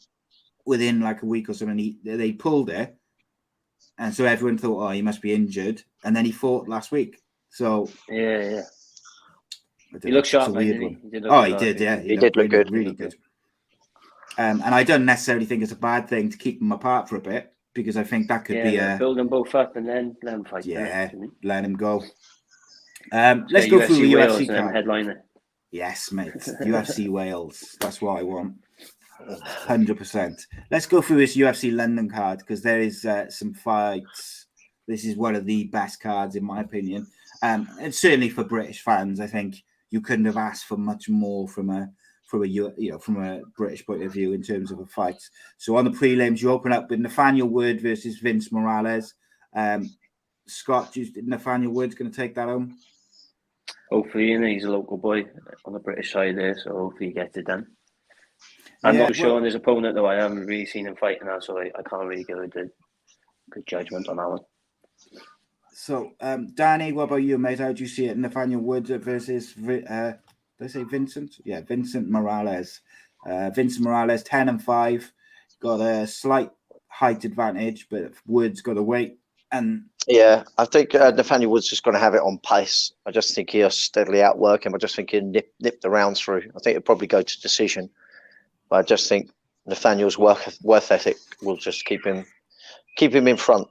within a week or something, they pulled it. And so everyone thought, oh, he must be injured. And then he fought last week. So yeah. He looked sharp, didn't he? He did, yeah. He did look good. Really good. And I don't necessarily think it's a bad thing to keep them apart for a bit, because I think that could be build them both up and then let them fight. Yeah, let them go. Let's go through the UFC card. Headliner. Yes, mate. UFC Wales. That's what I want. 100%. Let's go through this UFC London card, because there is some fights. This is one of the best cards in my opinion, and certainly for British fans. I think you couldn't have asked for much more from a British point of view in terms of a fight. So on the prelims, you open up with Nathaniel Wood versus Vince Morales. Scott, do you think Nathaniel Wood's going to take that home? Hopefully, he's a local boy on the British side there, so hopefully he gets it done. I'm not sure on his opponent, though. I haven't really seen him fighting now, so I can't really give a good judgment on that one. So, Danny, what about you, mate? How do you see it? Nathaniel Wood versus, did I say Vincent? Yeah, Vincent Morales. Vincent Morales, 10-5, got a slight height advantage, but Wood's got a weight. And yeah, I think Nathaniel Wood's just going to have it on pace. I just think he'll steadily outwork him. I just think he'll nip the rounds through. I think it'll probably go to decision. But I just think Nathaniel's work ethic will just keep him in front.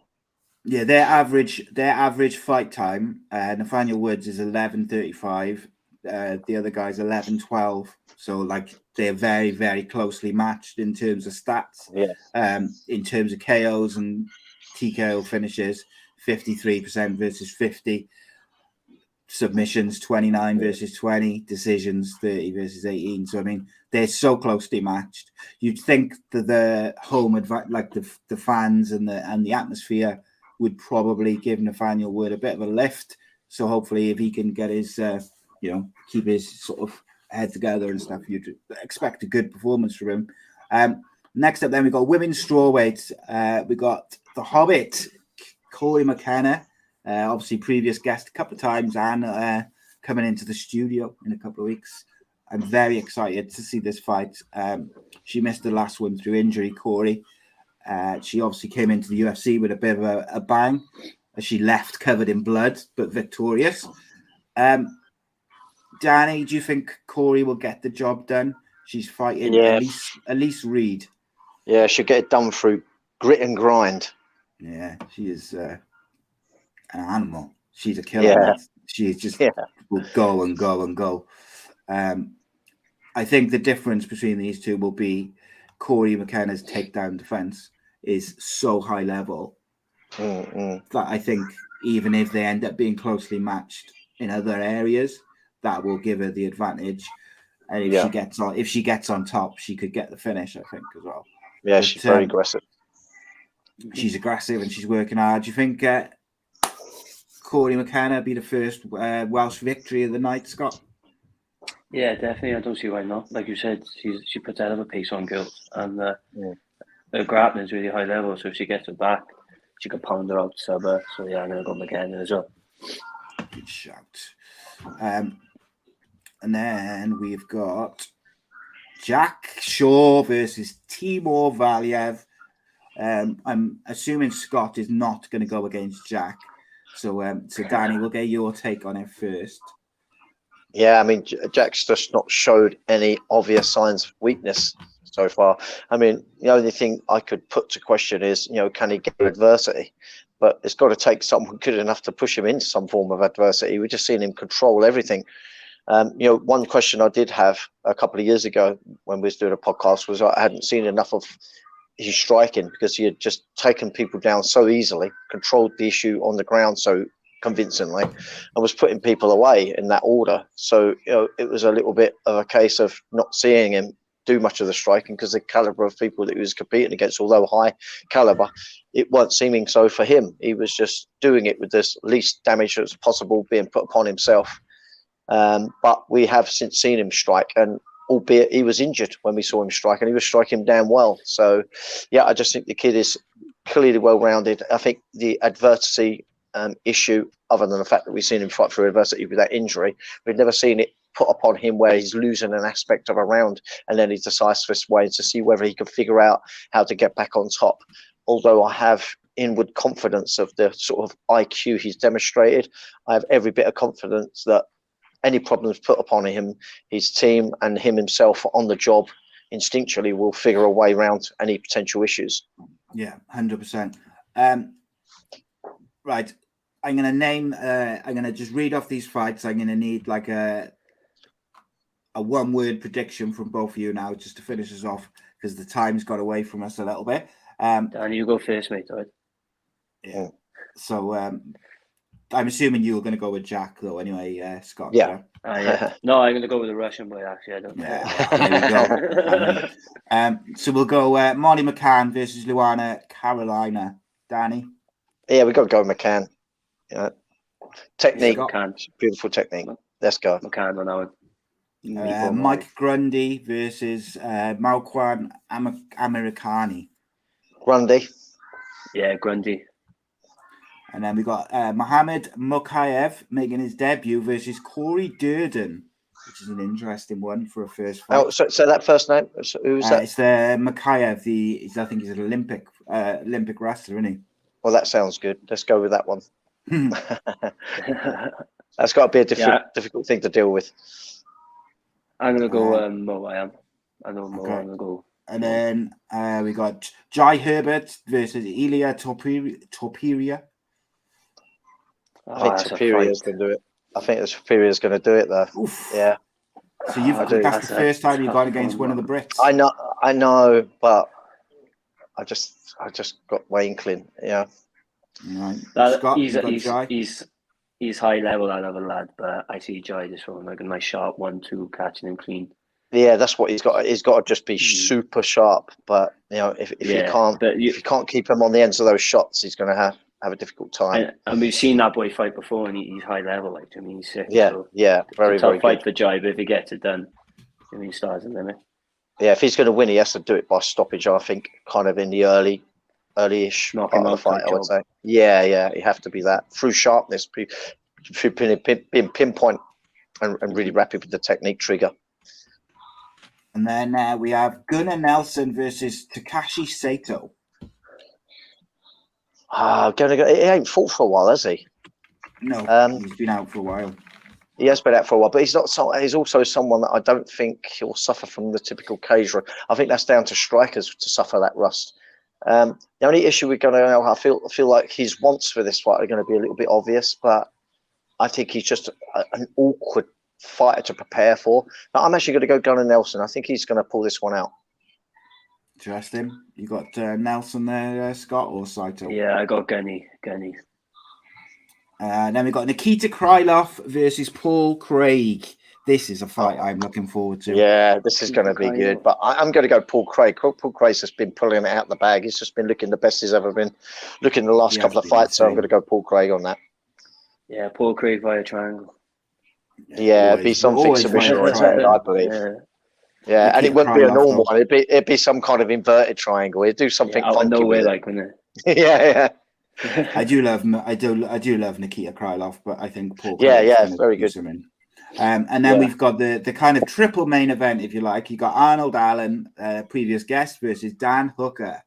Yeah, their average fight time, Nathaniel Woods is 11:35. The other guy's 11:12. So they're very, very closely matched in terms of stats. Yeah. In terms of KOs and TKO finishes, 53% versus 50. Submissions 29 versus 20, decisions 30 versus 18. So I mean, they're so closely matched. You'd think that the home the fans and the atmosphere would probably give Nathaniel Wood a bit of a lift. So hopefully, if he can get his, keep his sort of head together and stuff, you'd expect a good performance from him. Next up, then we got women's strawweight. We got the Hobbit, Corey McKenna, obviously previous guest a couple of times, and coming into the studio in a couple of weeks. I'm very excited to see this fight. She missed the last one through injury, Corey. She obviously came into the UFC with a bit of a bang, as she left covered in blood, but victorious. Danny, do you think Corey will get the job done? She's fighting Elise Reed. Yeah, she'll get it done through grit and grind. Yeah, she is an animal. She's a killer. Yeah. She just will go and go and go. I think the difference between these two will be Corey McKenna's takedown defense is so high level that I think even if they end up being closely matched in other areas, that will give her the advantage. And if she gets on top, she could get the finish, I think, as well. Yeah, but, she's very aggressive. She's aggressive and she's working hard. Do you think Corey McKenna be the first Welsh victory of the night, Scott? Yeah, definitely. I don't see why not. Like you said, she puts out of a pace on girls, and her grappling is really high level. So if she gets it back, she could pound her out, sub her. So yeah, I'm gonna go McKenna as well. Good shout. And then we've got Jack Shaw versus Timur Valiev. I'm assuming Scott is not going to go against Jack. So Danny, we'll get your take on it first. Yeah, I mean, Jack's just not showed any obvious signs of weakness so far. I mean, the only thing I could put to question is, can he get adversity? But it's got to take someone good enough to push him into some form of adversity. We've just seen him control everything. One question I did have a couple of years ago when we was doing a podcast was I hadn't seen enough of his striking because he had just taken people down so easily, controlled the issue on the ground so convincingly, and was putting people away in that order. So it was a little bit of a case of not seeing him do much of the striking because the caliber of people that he was competing against, although high caliber, it weren't seeming so for him. He was just doing it with this least damage as possible being put upon himself. But we have since seen him strike, and albeit he was injured when we saw him strike, and he was striking damn well. So yeah, I just think the kid is clearly well rounded. I think the adversity issue, other than the fact that we've seen him fight through adversity with that injury, we've never seen it put upon him where he's losing an aspect of a round and then he's decisive way to see whether he can figure out how to get back on top. Although I have inward confidence of the sort of IQ he's demonstrated, I have every bit of confidence that any problems put upon him, his team and him himself on the job instinctually will figure a way around any potential issues. Yeah, 100%. Right. I'm going to just read off these fights. I'm going to need like a one-word prediction from both of you now just to finish us off because the time's got away from us a little bit. Dan, you go first, mate. Right? Yeah. So I'm assuming you were going to go with Jack, though, anyway, Scott. Yeah. Yeah. No, I'm going to go with the Russian boy, actually. I don't know. Yeah, there we go. So we'll go Molly McCann versus Luana Carolina. Danny? Yeah, we've got to go with McCann. Technique, beautiful technique. Let's go. McCann on that one. Mike Grundy versus Malquan Americani. Grundy. Yeah, Grundy. And then we got Mohamed Mokaev making his debut versus Corey Durden, which is an interesting one for a first fight. Oh, so that first name, who was that? It's Mokaev. I think he's an Olympic wrestler, isn't he? Well, that sounds good. Let's go with that one. That's got to be a difficult thing to deal with. I'm going to go Mo. I know Mo. Okay. I'm going to go. And then we got Jai Herbert versus Ilya Topuria. I think Superior's going to do it. I think the Superior's going to do it, though. Oof. Yeah. So that's the first time you've gone against one of the Brits. I know, but I just got my inkling. Yeah. Right. Scott, he's high level, that other lad, but I see Jai just throwing like a nice sharp 1-2, catching him clean. Yeah, that's what he's got. He's got to just be super sharp. But if you can't keep him on the ends of those shots, he's going to have a difficult time. And we've seen that boy fight before, and he's high level. Like, I mean, he's sick. Yeah, so very, it's a very tough fight good. for Jai, but if he gets it done, I mean, stars the limit. Yeah, if he's going to win, he has to do it by stoppage. I think, kind of in the early-ish Knock part him of the out fight. type I would job. say. Yeah, you have to be that through sharpness, through being pinpoint, and really rapid with the technique trigger. And then we have Gunnar Nelson versus Takashi Sato. He ain't fought for a while, has he? No, he's been out for a while. He has been out for a while, but he's not. He's also someone that I don't think he'll suffer from the typical cage rust. I think that's down to strikers to suffer that rust. The only issue with Gunnar, I feel like his wants for this fight are going to be a little bit obvious, but I think he's just an awkward fighter to prepare for. But I'm actually going to go Gunnar Nelson. I think he's going to pull this one out. Interesting. You got Nelson there, Scott, or Saito? Yeah, I got Gunny. Then we got Nikita Krylov versus Paul Craig. This is a fight I'm looking forward to. Yeah, this is going to be good. But I'm going to go Paul Craig. Paul Craig's just been pulling it out the bag. He's just been looking the best he's ever been looking the last couple of fights. So I'm going to go Paul Craig on that. Yeah, Paul Craig via triangle. Yeah, it'd be something submission oriented, I believe. Yeah, and it wouldn't be a normal one. It'd be some kind of inverted triangle. It'd do something out of funky nowhere, with like, wouldn't it. Yeah. I do love Nikita Krylov, but I think Paul. Very good. And then we've got the kind of triple main event, if you like. You got Arnold Allen, previous guest, versus Dan Hooker.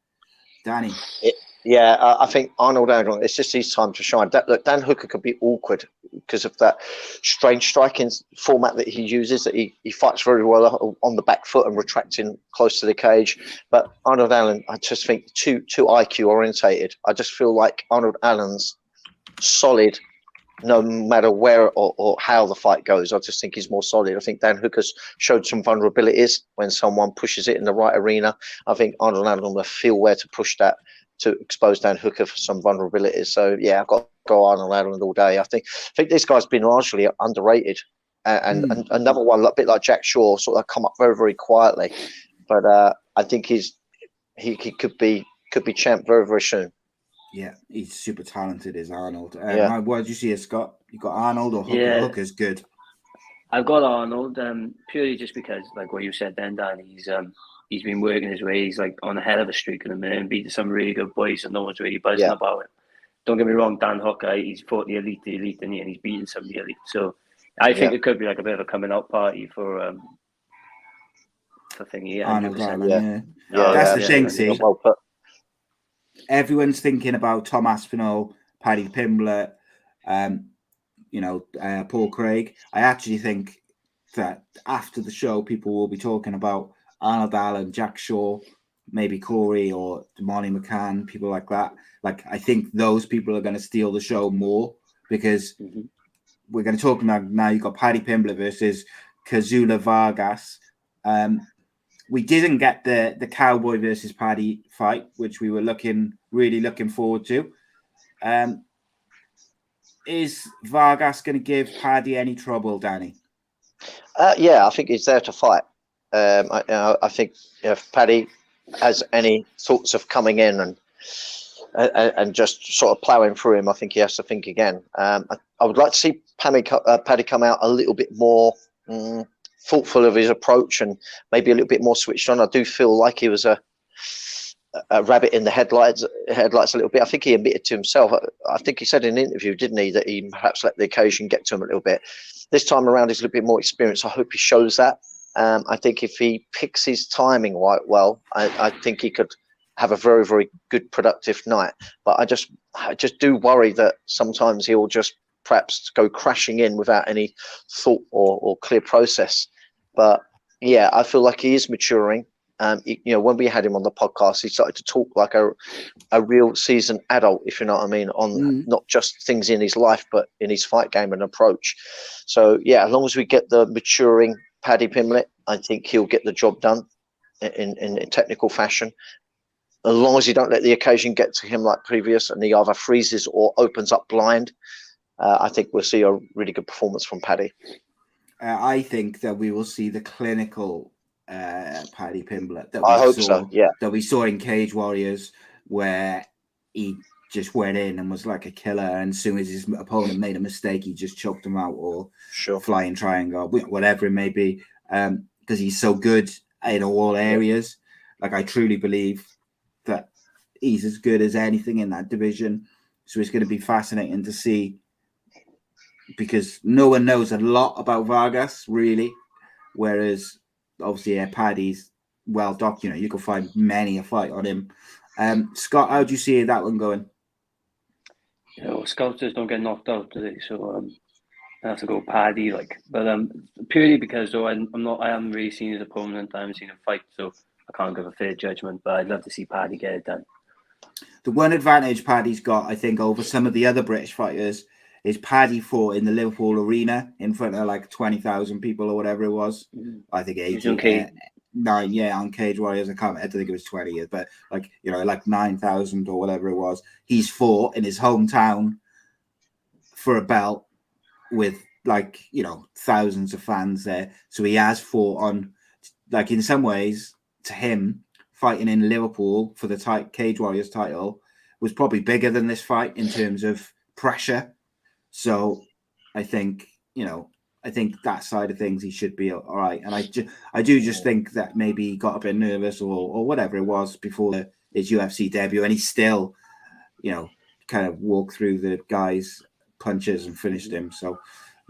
Danny. I think Arnold Allen, it's just his time to shine. Look, Dan Hooker could be awkward because of that strange striking format that he uses, that he fights very well on the back foot and retracting close to the cage. But Arnold Allen, I just think too IQ orientated. I just feel like Arnold Allen's solid no matter where or how the fight goes. I just think he's more solid. I think Dan Hooker's showed some vulnerabilities when someone pushes it in the right arena. I think Arnold Allen will feel where to push that to expose Dan Hooker for some vulnerabilities. So yeah, I've got to go Arnold Allen all day. I think this guy's been largely underrated, and another one a bit like Jack Shaw, sort of come up very, very quietly. But I think he could be champ very, very soon. Yeah, he's super talented, is Arnold. Yeah. What did you see, Scott? You got Arnold or Hooker? Yeah. Hooker's good. I've got Arnold purely just because, like what you said then, Dan, he's been working his way. He's like on a hell of a streak at the minute and beating some really good boys, and no one's really buzzing about it. Don't get me wrong, Dan Hooker, he's fought the elite, and he's beating some of the elite. So I think it could be like a bit of a coming out party for thingy. Arnold Allen, yeah. That's the thing, see. Well put. Everyone's thinking about Tom Aspinall, Paddy Pimble, Paul Craig. I actually think that after the show, people will be talking about Arnold Allen, Jack Shaw, maybe Corey or Damani McCann, people like that. Like, I think those people are going to steal the show more because we're going to talk now. You've got Paddy Pimble versus Kazula Vargas. We didn't get the Cowboy versus Paddy fight, which we were really looking forward to. Is Vargas going to give Paddy any trouble, Danny? I think he's there to fight. I think if Paddy has any thoughts of coming in and just sort of ploughing through him, I think he has to think again. I would like to see Paddy come out a little bit more thoughtful of his approach and maybe a little bit more switched on. I do feel like he was a rabbit in the headlights a little bit. I think he admitted to himself. I think he said in an interview, didn't he, that he perhaps let the occasion get to him a little bit. This time around, he's a little bit more experienced. I hope he shows that. I think if he picks his timing right well, I think he could have a very, very good, productive night. But I just do worry that sometimes he'll just perhaps go crashing in without any thought or clear process. But yeah, I feel like he is maturing. When we had him on the podcast, he started to talk like a real seasoned adult, if you know what I mean, on not just things in his life, but in his fight game and approach. So yeah, as long as we get the maturing Paddy Pimble, I think he'll get the job done in technical fashion. As long as he don't let the occasion get to him like previous, and he either freezes or opens up blind, I think we'll see a really good performance from Paddy. I think that we will see the clinical Paddy Pimble I hope so. Yeah, that we saw in Cage Warriors, where he just went in and was like a killer. And as soon as his opponent made a mistake, he just choked him out or flying triangle, whatever it may be, because he's so good in all areas. Like, I truly believe that he's as good as anything in that division. So it's going to be fascinating to see, because no one knows a lot about Vargas, really. Whereas, obviously, Paddy's well-documented. You can find many a fight on him. Scott, how do you see that one going? Scouters don't get knocked out, do they? So I have to go Paddy, but purely because I haven't really seen his opponent. I haven't seen him fight, so I can't give a fair judgment. But I'd love to see Paddy get it done. The one advantage Paddy's got, I think, over some of the other British fighters is Paddy fought in the Liverpool Arena in front of like 20,000 people or whatever it was. I think 9, on Cage Warriors. I don't think it was 20, but like 9,000 or whatever it was. He's fought in his hometown for a belt with thousands of fans there. So he has fought on, in some ways, to him, fighting in Liverpool for the Cage Warriors title was probably bigger than this fight in terms of pressure. So I think that side of things, he should be all right. And I do just think that maybe he got a bit nervous or whatever it was before his UFC debut, and he still, kind of walked through the guy's punches and finished him. So,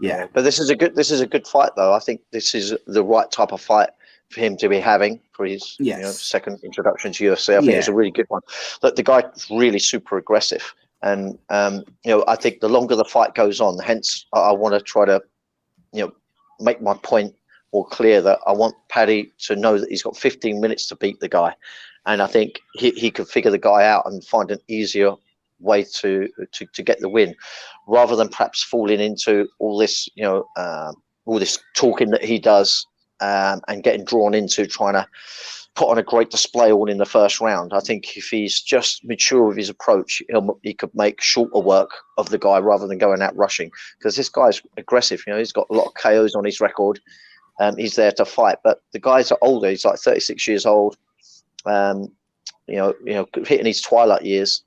yeah. But this is a good fight, though. I think this is the right type of fight for him to be having for his second introduction to UFC. I think it's a really good one. Look, the guy's really super aggressive. And, I think the longer the fight goes on, hence I want to try to, make my point more clear that I want Paddy to know that he's got 15 minutes to beat the guy. And I think he could figure the guy out and find an easier way to get the win, rather than perhaps falling into all this, all this talking that he does and getting drawn into trying to put on a great display all in the first round. I think if he's just mature with his approach, he could make shorter work of the guy rather than going out rushing, because this guy's aggressive. He's got a lot of KOs on his record. He's there to fight, but the guys are older. He's like 36 years old, hitting his twilight years.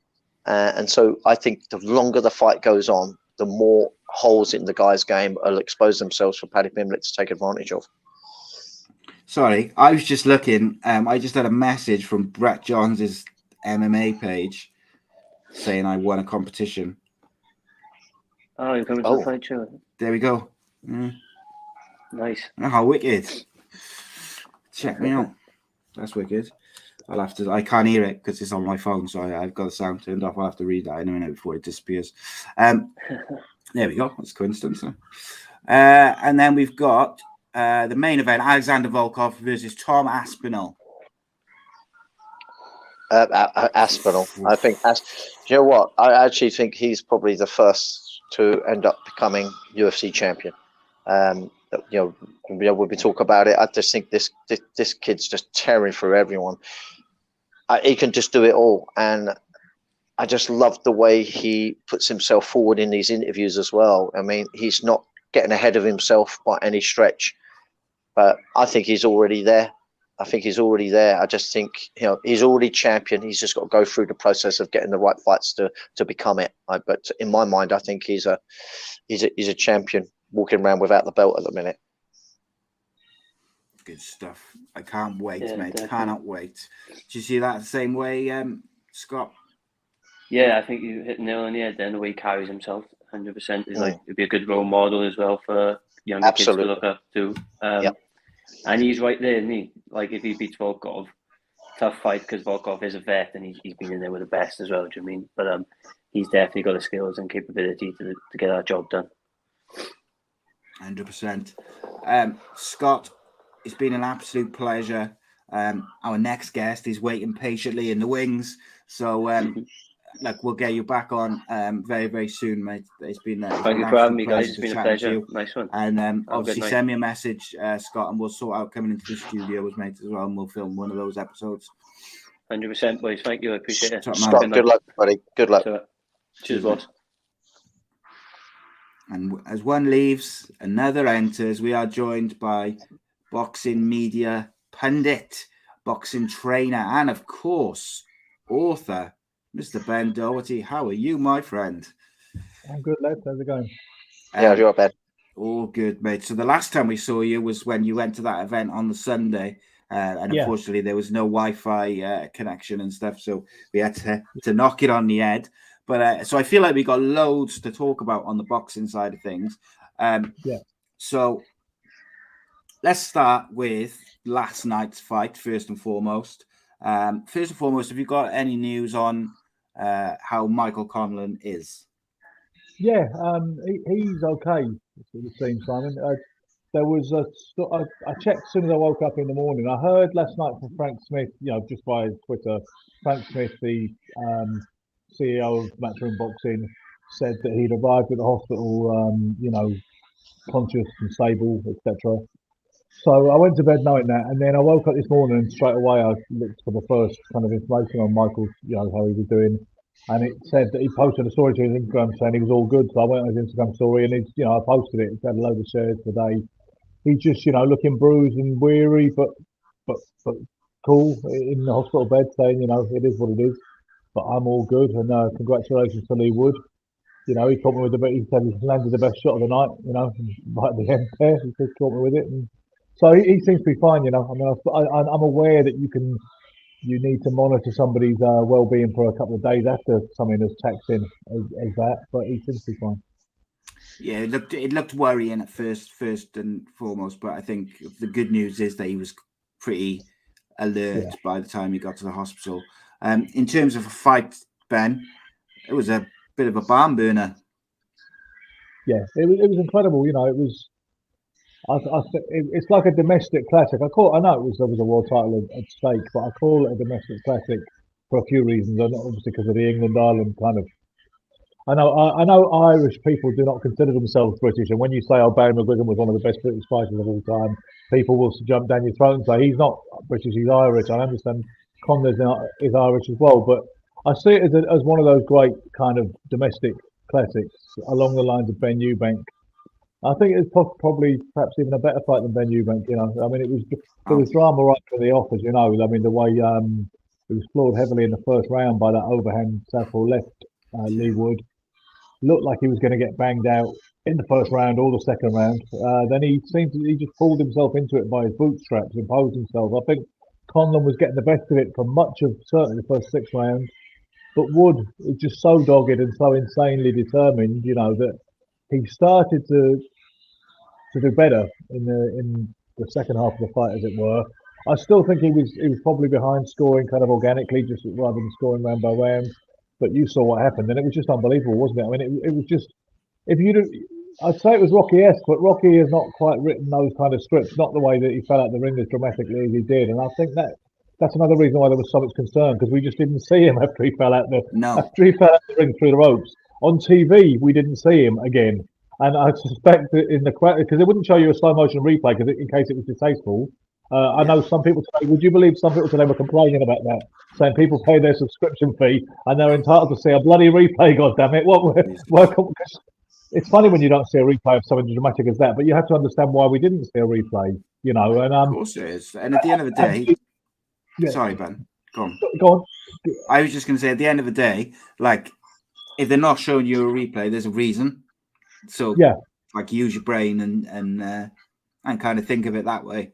And so I think the longer the fight goes on, the more holes in the guy's game will expose themselves for Paddy Pimble to take advantage of. Sorry, I was just looking. I just had a message from Brett Johns' MMA page saying I won a competition. Oh, you're coming to the fight show. There we go. Nice. Oh, how wicked. Check me out. That's wicked. I can't hear it because it's on my phone, so I've got the sound turned off. I'll have to read that in a minute before it disappears. There we go. That's a coincidence. And then we've got the main event, Alexander Volkov versus Tom Aspinall. Aspinall. I think, you know what? I actually think he's probably the first to end up becoming UFC champion. When we talk about it, I just think this kid's just tearing through everyone. He can just do it all, and I just love the way he puts himself forward in these interviews as well. I mean, he's not getting ahead of himself by any stretch, but I think he's already there. I just think he's already champion. He's just got to go through the process of getting the right fights to become it. But in my mind, I think he's a champion walking around without the belt at the minute. Good stuff. I can't wait, mate. Definitely. Cannot wait. Do you see that the same way, Scott? Yeah, I think you hit the nail on the head then, the way he carries himself. 100% is it'd be a good role model as well for younger kids to look up to. And he's right there, isn't he? Like, if he beats Volkov, tough fight, because Volkov is a vet and he's been in there with the best as well. Do you mean? But he's definitely got the skills and capability to get that job done. 100%. Scott, it's been an absolute pleasure. Our next guest is waiting patiently in the wings, so we'll get you back on very, very soon, mate. It's been thank you for having me, guys. It's been a pleasure. Nice one. And obviously send me a message, Scott, and we'll sort out coming into the studio, mate, as well, and we'll film one of those episodes. 100%, boys. Thank you. I appreciate it. Scott, good luck, buddy. Good luck. Cheers, boss. And as one leaves, another enters. We are joined by boxing media pundit, boxing trainer, and of course, author Mr. Ben Doughty, how are you, my friend? I'm good, lads. How's it going? Yeah, you're bad. All good, mate. So the last time we saw you was when you went to that event on the Sunday, and Yeah. unfortunately there was no Wi-Fi connection and stuff, so we had to knock it on the head. But so I feel like we got loads to talk about on the boxing side of things. So let's start with last night's fight first and foremost. Have you got any news on how Michael Conlan is? Yeah, he's okay. It seems, Simon. There was I checked as soon as I woke up in the morning. I heard last night from Frank Smith, just via Twitter. Frank Smith, the CEO of Matchroom Boxing, said that he'd arrived at the hospital, conscious and stable, etc. So I went to bed knowing that, and then I woke up this morning and straight away I looked for the first kind of information on Michael, how he was doing, and it said that he posted a story to his Instagram saying he was all good. So I went on his Instagram story and it's, I posted it. It's had a load of shares today. He's just, looking bruised and weary, but cool in the hospital bed, saying, it is what it is. But I'm all good, and congratulations to Lee Wood. He caught me with he said he landed the best shot of the night. Right at the end there, he just caught me with it. And so he seems to be fine. I mean, I'm aware that you need to monitor somebody's well-being for a couple of days after something as taxing as that, but he seems to be fine. Yeah, it looked worrying at first and foremost, but I think the good news is that he was pretty alert by the time he got to the hospital. In terms of a fight, Ben, it was a bit of a barn burner. Yeah, it was incredible. It was. It's like a domestic classic. I know there was a world title at stake, but I call it a domestic classic for a few reasons. And obviously because of the England-Ireland kind of. I know Irish people do not consider themselves British, and when you say, Barry McGuigan was one of the best British fighters of all time, people will jump down your throat and say he's not British, he's Irish. I understand Conlan is Irish as well, but I see it as one of those great kind of domestic classics along the lines of Ben Eubank. I think it's probably perhaps even a better fight than Ben Eubank. I mean, there was drama right from the off, as you know. I mean, the way it was floored heavily in the first round by that overhand southpaw left, Lee Wood. Looked like he was going to get banged out in the first round or the second round. Then he just pulled himself into it by his bootstraps, imposed himself. I think Conlan was getting the best of it for much of certainly the first 6 rounds. But Wood is just so dogged and so insanely determined, that he started to do better in the second half of the fight, as it were. I still think he was probably behind scoring kind of organically, just rather than scoring round by round. But you saw what happened, and it was just unbelievable, wasn't it? I mean, it was just, I'd say it was Rocky-esque, but Rocky has not quite written those kind of scripts, not the way that he fell out the ring as dramatically as he did. And I think that's another reason why there was so much concern, because we just didn't see him after he fell out the ring through the ropes. On TV, we didn't see him again. And I suspect that in the crowd, because they wouldn't show you a slow motion replay because in case it was distasteful. I know some people today, would you believe some people today were complaining about that, saying people pay their subscription fee and they're entitled to see a bloody replay, goddammit. It's funny when you don't see a replay of something as dramatic as that, but you have to understand why we didn't see a replay, And, of course it is. And at the end of the day, sorry, Ben, go on. I was just going to say, at the end of the day, like, if they're not showing you a replay, there's a reason. So, like, use your brain and kind of think of it that way.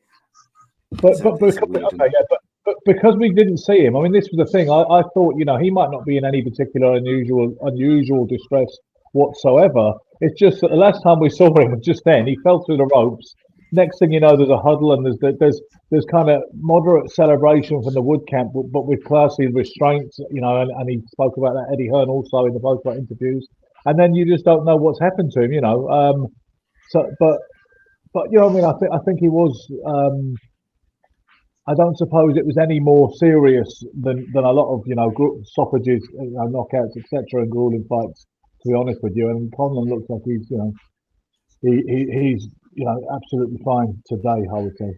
But because we didn't see him, I mean, this was the thing. I thought, he might not be in any particular unusual distress whatsoever. It's just that the last time we saw him was just then. He fell through the ropes. Next thing you know, there's a huddle and there's kind of moderate celebration from the Wood camp, but with classy restraints, and he spoke about that, Eddie Hearn, also in the post-fight interviews. And then you just don't know what's happened to him, But I mean, I think he was. I don't suppose it was any more serious than a lot of stoppages, knockouts, etc., and grueling fights. To be honest with you, and Conlan looks like he's he's absolutely fine today, I would say.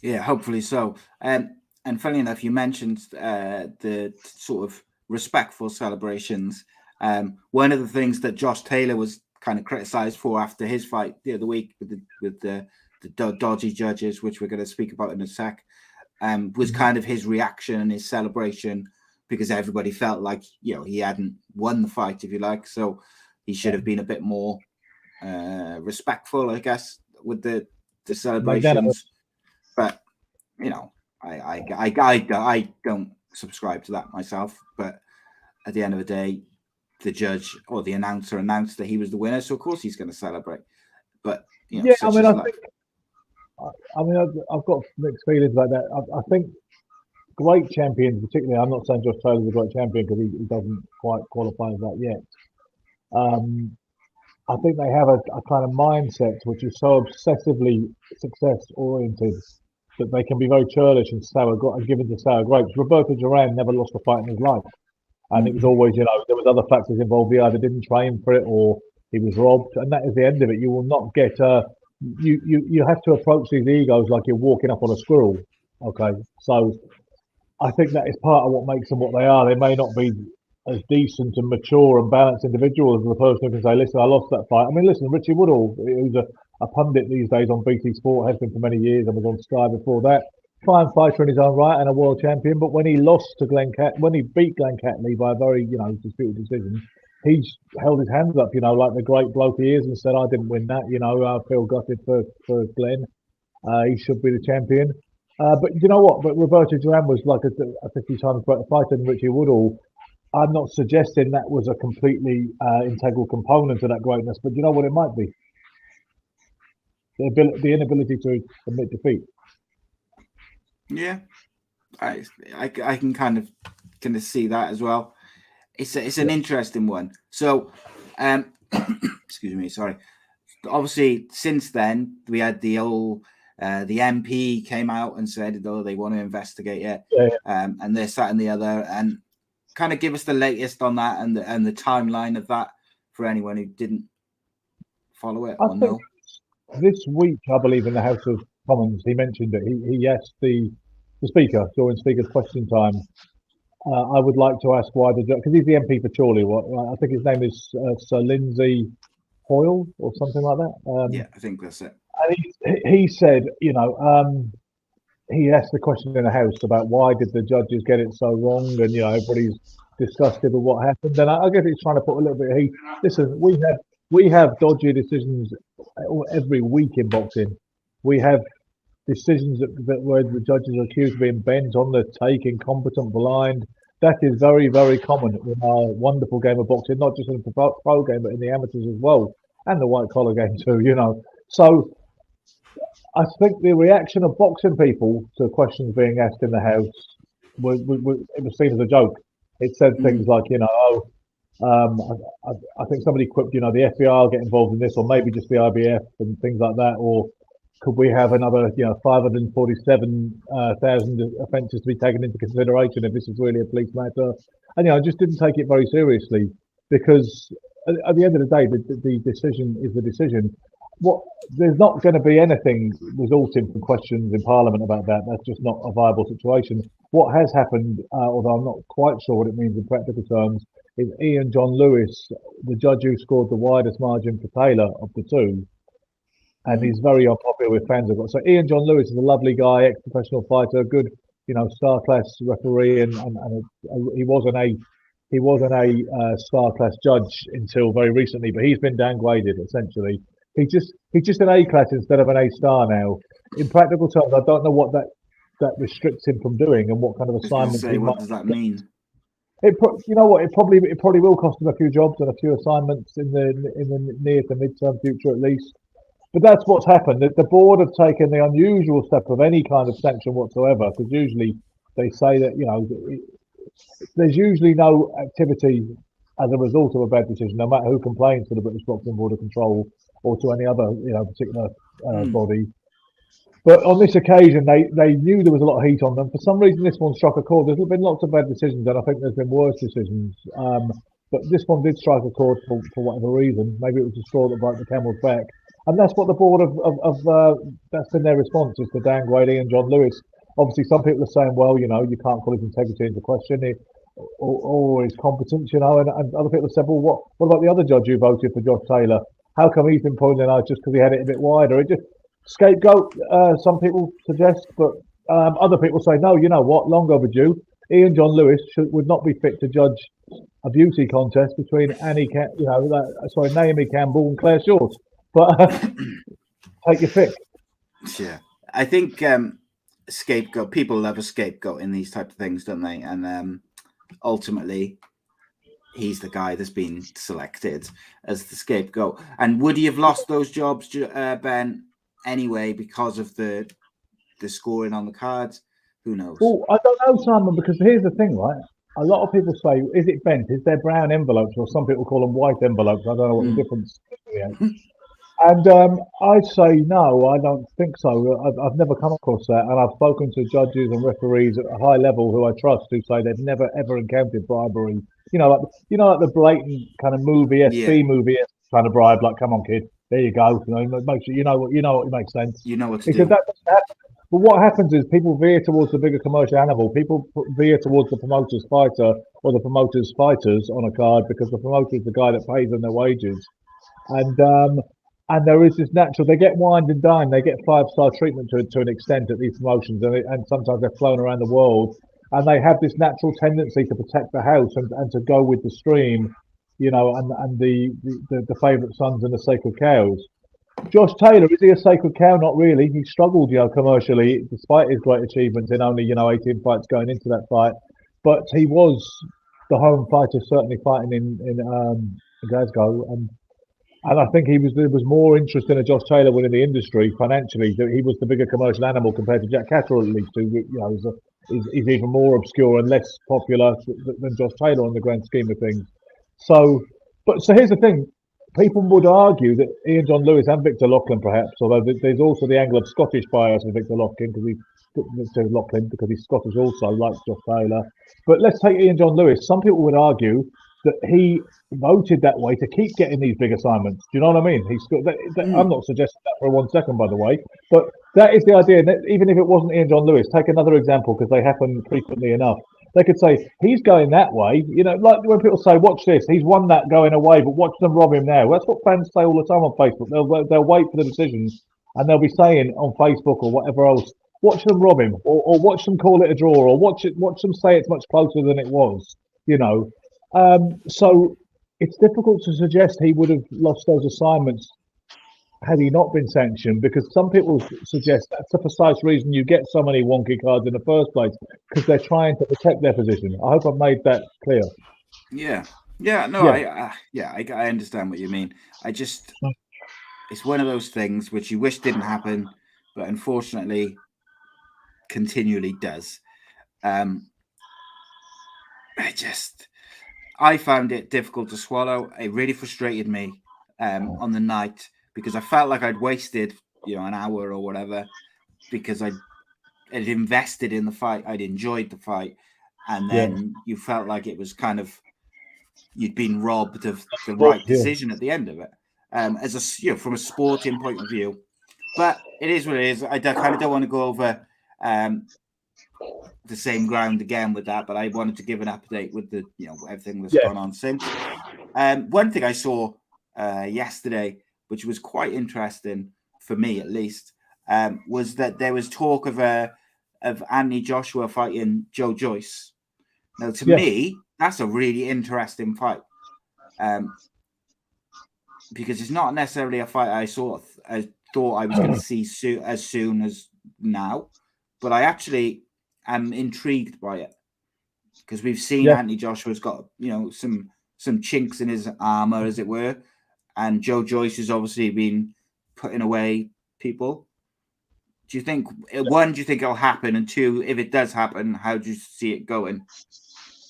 Yeah, hopefully so. And funny enough, you mentioned the sort of respectful celebrations. One of the things that Josh Taylor was kind of criticised for after his fight the other week with the dodgy judges, which we're going to speak about in a sec, was kind of his reaction and his celebration because everybody felt like, you know, he hadn't won the fight, if you like. So he should have been a bit more respectful, I guess, with the celebrations. But, you know, I don't subscribe to that myself. But at the end of the day, the judge or the announcer announced that he was the winner, so of course he's going to celebrate. But, you know, yeah, I mean, I've got mixed feelings about that. I think great champions, particularly, I'm not saying Josh Taylor's a great champion because he doesn't quite qualify as that yet. I think they have a kind of mindset which is so obsessively success-oriented that they can be very churlish and given to sour grapes. Roberto Duran never lost a fight in his life. And it was always, you know, there was other factors involved. He either didn't train for it or he was robbed. And that is the end of it. You will not get... You have to approach these egos like you're walking up on a squirrel. Okay? So I think that is part of what makes them what they are. They may not be as decent and mature and balanced individuals as the person who can say, listen, I lost that fight. I mean, listen, Richie Woodall, who's a pundit these days on BT Sport, has been for many years and was on Sky before that. Fine fighter in his own right and a world champion, but when he beat Glenn Catley by a very, you know, disputed decision, he's held his hands up, you know, like the great bloke he is, and said, I didn't win that, you know, I feel gutted for Glenn. He should be the champion. But you know what? But Roberto Duran was like a 50 times better fighter than Richie Woodall. I'm not suggesting that was a completely integral component of that greatness, but you know what it might be? The inability to admit defeat. Yeah, I can kind of see that as well. It's an interesting one. So, excuse me, sorry. Obviously, since then we had the MP came out and said, oh, they want to investigate it, and this, that, and the other, and kind of give us the latest on that and the timeline of that for anyone who didn't follow it or know. This week, I believe, in the House of Commons, he mentioned it. He asked the Speaker during Speaker's question time. I would like to ask why the judge, because he's the MP for Chorley. I think his name is Sir Lindsay Hoyle or something like that. Yeah, I think that's it. And he said, you know, he asked the question in the House about why did the judges get it so wrong, and you know everybody's disgusted with what happened. And I guess he's trying to put a little bit of heat. Listen, we have dodgy decisions every week in boxing. We have decisions that where the judges are accused of being bent, on the take, incompetent, blind. That is very, very common in our wonderful game of boxing, not just in the pro game, but in the amateurs as well, and the white collar game too, you know. So I think the reaction of boxing people to questions being asked in the House, it was seen as a joke. It said things like, you know, I think somebody quipped, you know, the FBI will get involved in this, or maybe just the IBF and things like that, or could we have another, you know, 547,000 offences to be taken into consideration if this is really a police matter? And, you know, I just didn't take it very seriously because at the end of the day, the decision is the decision. There's not going to be anything resulting from questions in Parliament about that. That's just not a viable situation. What has happened, although I'm not quite sure what it means in practical terms, is Ian John Lewis, the judge who scored the widest margin for Taylor of the two, and he's very unpopular with fans. So Ian John Lewis is a lovely guy, ex-professional fighter, good, you know, star-class referee, and he wasn't a star-class judge until very recently, but he's been downgraded essentially. He's just an A-class instead of an A-star now. In practical terms, I don't know what that restricts him from doing and what kind of assignments. What does that mean? You know what? It probably will cost him a few jobs and a few assignments in the near to mid-term future at least. But that's what's happened. The board have taken the unusual step of any kind of sanction whatsoever, because usually they say that, you know, there's usually no activity as a result of a bad decision, no matter who complains to the British Boxing Board of Control or to any other, you know, particular body. But on this occasion, they knew there was a lot of heat on them. For some reason, this one struck a chord. There's been lots of bad decisions, and I think there's been worse decisions. But this one did strike a chord for whatever reason. Maybe it was a straw that broke the camel's back. And that's what the board that's been their response, is to downgrade Ian John Lewis. Obviously, some people are saying, well, you know, you can't call his integrity into question or his competence, you know, and other people have said, well, what about the other judge who voted for Josh Taylor? How come he's been pulling it out just because he had it a bit wider? It just scapegoat, some people suggest, but other people say, no, you know what, long overdue. Ian John Lewis would not be fit to judge a beauty contest between Naomi Campbell and Claire Short. But take your pick. Yeah, I think scapegoat. People love a scapegoat in these type of things, don't they? And ultimately, he's the guy that's been selected as the scapegoat. And would he have lost those jobs, Ben, anyway, because of the scoring on the cards? Who knows? Well, I don't know, Simon, because here's the thing, right? A lot of people say, is it bent? Is there brown envelopes? Or some people call them white envelopes. I don't know what the difference is. And I'd say no, I don't think so. I've never come across that. And I've spoken to judges and referees at a high level who I trust who say they've never, ever encountered bribery. Like the blatant kind of movie kind of bribe, like, come on, kid, there you go. Make sure you know what it makes sense. You know what to do. Said that doesn't happen. But what happens is people veer towards the bigger commercial animal. People veer towards the promoter's fighter or the promoter's fighters on a card because the promoter is the guy that pays them their wages. And there is this natural, they get wined and dined, they get 5-star treatment to an extent at these promotions, and sometimes they're flown around the world, and they have this natural tendency to protect the house and to go with the stream, and the favourite sons and the sacred cows. Josh Taylor, is he a sacred cow? Not really. He struggled, commercially, despite his great achievements in only, 18 fights going into that fight. But he was the home fighter, certainly fighting in Glasgow. And I think there was more interest in a Josh Taylor winning the industry financially. He was the bigger commercial animal compared to Jack Catterall, at least, who is even more obscure and less popular than Josh Taylor in the grand scheme of things. So here's the thing. People would argue that Ian John Lewis and Victor Loughlin, perhaps, although there's also the angle of Scottish bias with Victor Loughlin because he's Scottish also, like Josh Taylor. But let's take Ian John Lewis. Some people would argue that he voted that way to keep getting these big assignments. Do you know what I mean? I'm not suggesting that for 1 second, by the way, but that is the idea. Even if it wasn't Ian John Lewis, take another example because they happen frequently enough. They could say, he's going that way. Like when people say, watch this, he's won that going away, but watch them rob him now. Well, that's what fans say all the time on Facebook. They'll wait for the decisions and they'll be saying on Facebook or whatever else, watch them rob him or watch them call it a draw or watch them say it's much closer than it was, So it's difficult to suggest he would have lost those assignments had he not been sanctioned, because some people suggest that's the precise reason you get so many wonky cards in the first place, because they're trying to protect their position. I hope I've made that clear. I understand what you mean. It's one of those things which you wish didn't happen, but unfortunately continually does. I found it difficult to swallow. It really frustrated me on the night, because I felt like I'd wasted, an hour or whatever, because I'd invested in the fight. I'd enjoyed the fight. And then you felt like it was kind of, you'd been robbed of the right decision at the end of it. From a sporting point of view. But it is what it is. I kind of don't want to go over the same ground again with that, but I wanted to give an update with the, everything that's gone on since. One thing I saw yesterday, which was quite interesting for me at least, was that there was talk of Anthony Joshua fighting Joe Joyce. Now, to me, that's a really interesting fight, because it's not necessarily a fight I thought I was going to see as soon as now, but I actually am intrigued by it, because we've seen Anthony Joshua's got some chinks in his armor, as it were. And Joe Joyce has obviously been putting away people. Do you think it'll happen? And two, if it does happen, how do you see it going?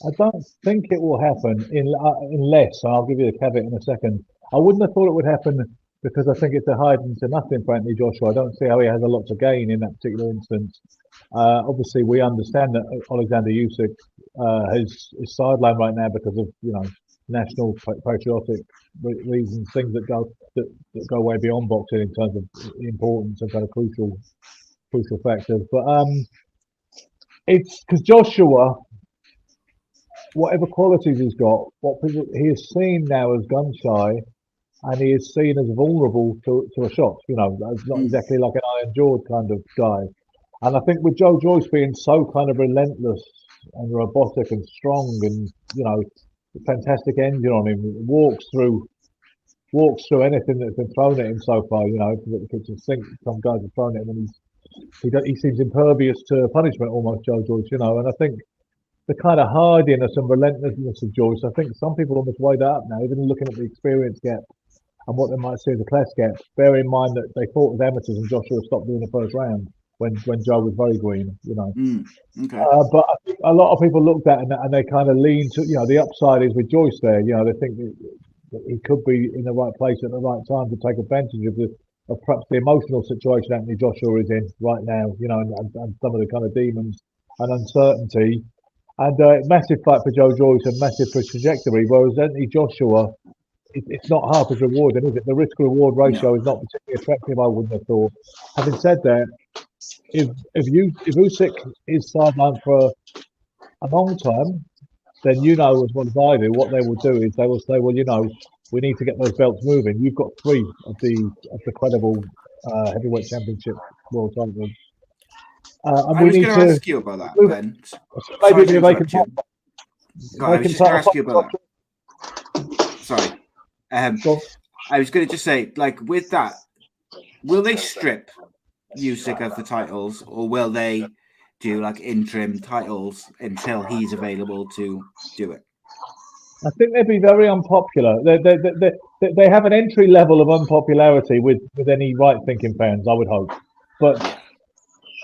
I don't think it will happen unless, and I'll give you the caveat in a second, I wouldn't have thought it would happen because I think it's a hiding to nothing for Anthony Joshua. I don't see how he has a lot to gain in that particular instance. Obviously, we understand that Alexander Usyk is sidelined right now because of national patriotic reasons, things that go way beyond boxing in terms of importance and kind of crucial factors. But it's because Joshua, whatever qualities he's got, he is seen now as gun shy, and he is seen as vulnerable to a shot. As not exactly like an iron-jawed kind of guy. And I think with Joe Joyce being so kind of relentless and robotic and strong, and fantastic engine on him. Walks through anything that's been thrown at him so far. If it's a sink, some guys have thrown at him, and he seems impervious to punishment almost, Joe Joyce. And I think the kind of hardiness and relentlessness of Joyce, I think some people almost weigh that up now, even looking at the experience gap and what they might see as a class gap. Bear in mind that they fought with amateurs and Joshua stopped doing the first round when Joe was very green. Okay. But I think a lot of people looked at it and they kind of lean to the upside is with Joyce there. They think that he could be in the right place at the right time to take advantage of perhaps the emotional situation Anthony Joshua is in right now. And some of the kind of demons and uncertainty. And massive fight for Joe Joyce and massive for his trajectory. Whereas Anthony Joshua, it's not half as rewarding, is it? The risk-reward ratio is not particularly attractive, I wouldn't have thought. Having said that, if Usyk is sidelined for a long time, then as well as I do, what they will do is they will say, well, we need to get those belts moving. You've got 3 of the credible heavyweight championship world titles. I was going to ask you about that, Ben. Maybe they can. I was just going to ask you about that. Sorry. I was going to just say, with that, will they strip Usyk of the titles, or will they do interim titles until he's available to do it? I think they'd be very unpopular. They have an entry level of unpopularity with any right-thinking fans, I would hope. But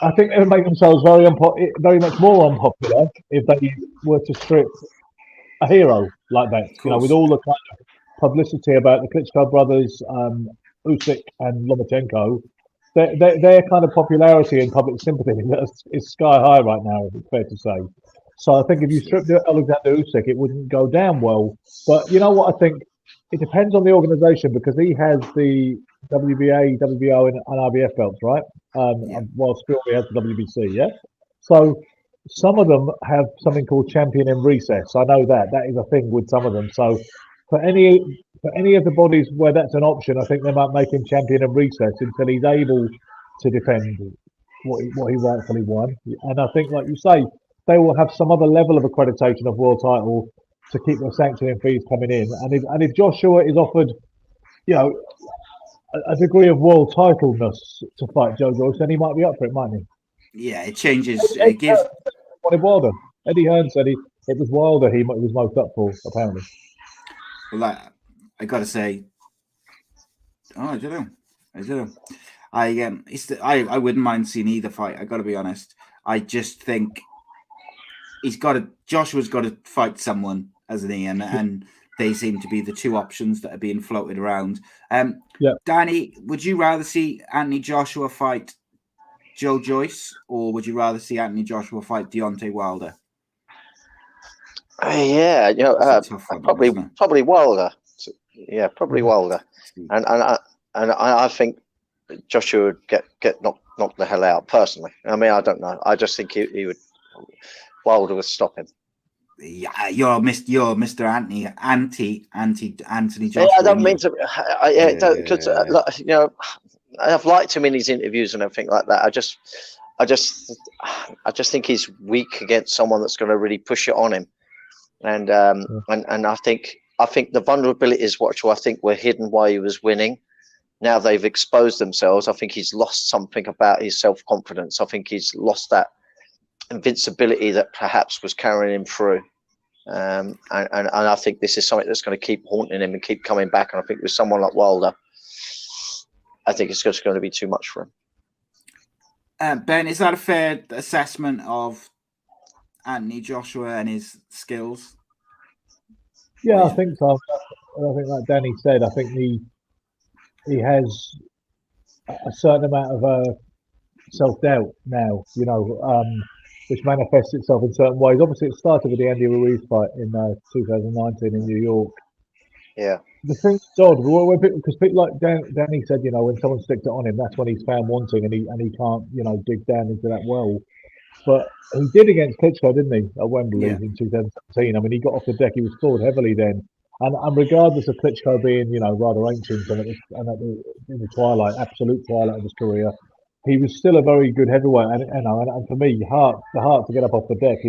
I think they would make themselves very much more unpopular if they were to strip a hero like that. With all the kind of publicity about the Klitschko brothers, Usyk and Lomachenko, their kind of popularity and public sympathy is sky high right now, if it's fair to say. So I think if you stripped Alexander Usyk, it wouldn't go down well. But you know what? I think it depends on the organisation, because he has the WBA, WBO, and IBF belts, right? While Fury has the WBC, yeah? So some of them have something called champion in recess. I know that is a thing with some of them. So for any of the bodies where that's an option, I think they might make him champion in recess until he's able to defend what he rightfully won. And I think, like you say, they will have some other level of accreditation of world title to keep their sanctioning fees coming in. And if Joshua is offered, a degree of world titleness to fight Joe Joyce, then he might be up for it, mightn't he? Yeah, it changes. It gives. Wilder. Eddie Hearn said it was Wilder he was most up for, apparently. Well, I got to say, I don't know. I wouldn't mind seeing either fight. I got to be honest. I just think Joshua's got to fight someone, hasn't he? And they seem to be the 2 options that are being floated around. Danny, would you rather see Anthony Joshua fight Joe Joyce, or would you rather see Anthony Joshua fight Deontay Wilder? Probably Wilder. Yeah, probably Wilder. And I think Joshua would get knocked the hell out, personally. I mean, I don't know. I just think he would. Wilder would stop him. Yeah, you're Mr. Anthony Joshua. Yeah, I don't mean to. Because I've liked him in his interviews and everything like that. I just think he's weak against someone that's going to really push it on him. And I think the vulnerabilities which I think were hidden while he was winning, now they've exposed themselves. I think he's lost something about his self-confidence. I think he's lost that invincibility that perhaps was carrying him through. And I think this is something that's going to keep haunting him and keep coming back. And I think with someone like Wilder, I think it's just going to be too much for him. Ben, is that a fair assessment of Anthony Joshua and his skills? Yeah, I think so. I think, like Danny said, I think he has a certain amount of self-doubt now, which manifests itself in certain ways. Obviously, it started with the Andy Ruiz fight in 2019 in New York. Yeah. The thing's odd, because people like Danny said, when someone sticks it on him, that's when he's found wanting and he can't, dig down into that well. But he did against Klitschko, didn't he, at Wembley in 2017? I mean, he got off the deck. He was floored heavily then. And regardless of Klitschko being, rather ancient and in the absolute twilight of his career, he was still a very good heavyweight. And for me, the heart to get up off the deck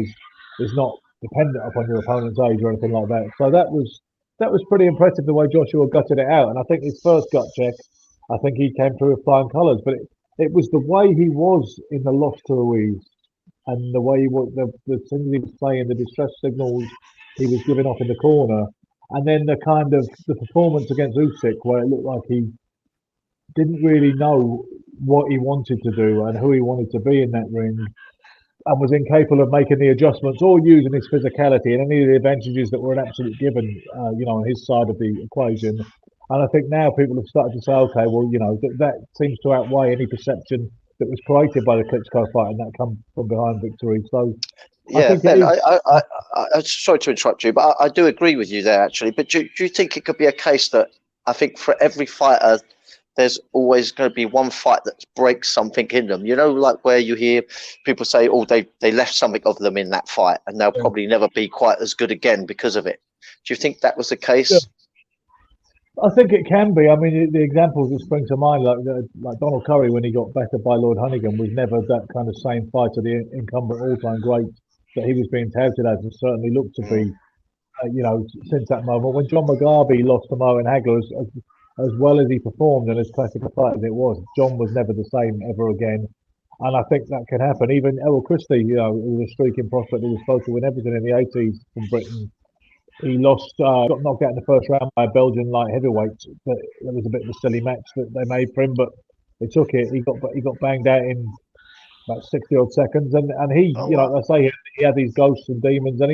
is not dependent upon your opponent's age or anything like that. So that was pretty impressive the way Joshua gutted it out. And I think his first gut check, I think he came through with flying colours. But it was the way he was in the loss to Ruiz, and the way he was, the things he was saying, the distress signals he was giving off in the corner, and then the kind of the performance against Usyk, where it looked like he didn't really know what he wanted to do and who he wanted to be in that ring, and was incapable of making the adjustments or using his physicality and any of the advantages that were an absolute given, on his side of the equation. And I think now people have started to say, okay, well, that seems to outweigh any perception that was created by the Klitschko fight and that come from behind victory. So, yeah, Ben, I'm sorry to interrupt you, but I do agree with you there, actually. But do you think it could be a case that I think for every fighter, there's always going to be one fight that breaks something in them? Like where you hear people say, oh, they left something of them in that fight and they'll probably never be quite as good again because of it. Do you think that was the case? Yeah. I think it can be. I mean, the examples that spring to mind, like Donald Curry when he got battered by Lord Hunnigan, was never that kind of same fighter, the incumbent all-time great that he was being touted as, and certainly looked to be, since that moment. When John Mugabe lost to Moen Hagler, as well as he performed and as classic a fight as it was, John was never the same ever again. And I think that can happen. Even Errol Christie, who was a streaking prospect who was supposed to win everything in the 80s from Britain, he lost, got knocked out in the first round by a Belgian light heavyweight. But it was a bit of a silly match that they made for him, but they took it. He got banged out in about 60 odd seconds, and he, I say he had these ghosts and demons, and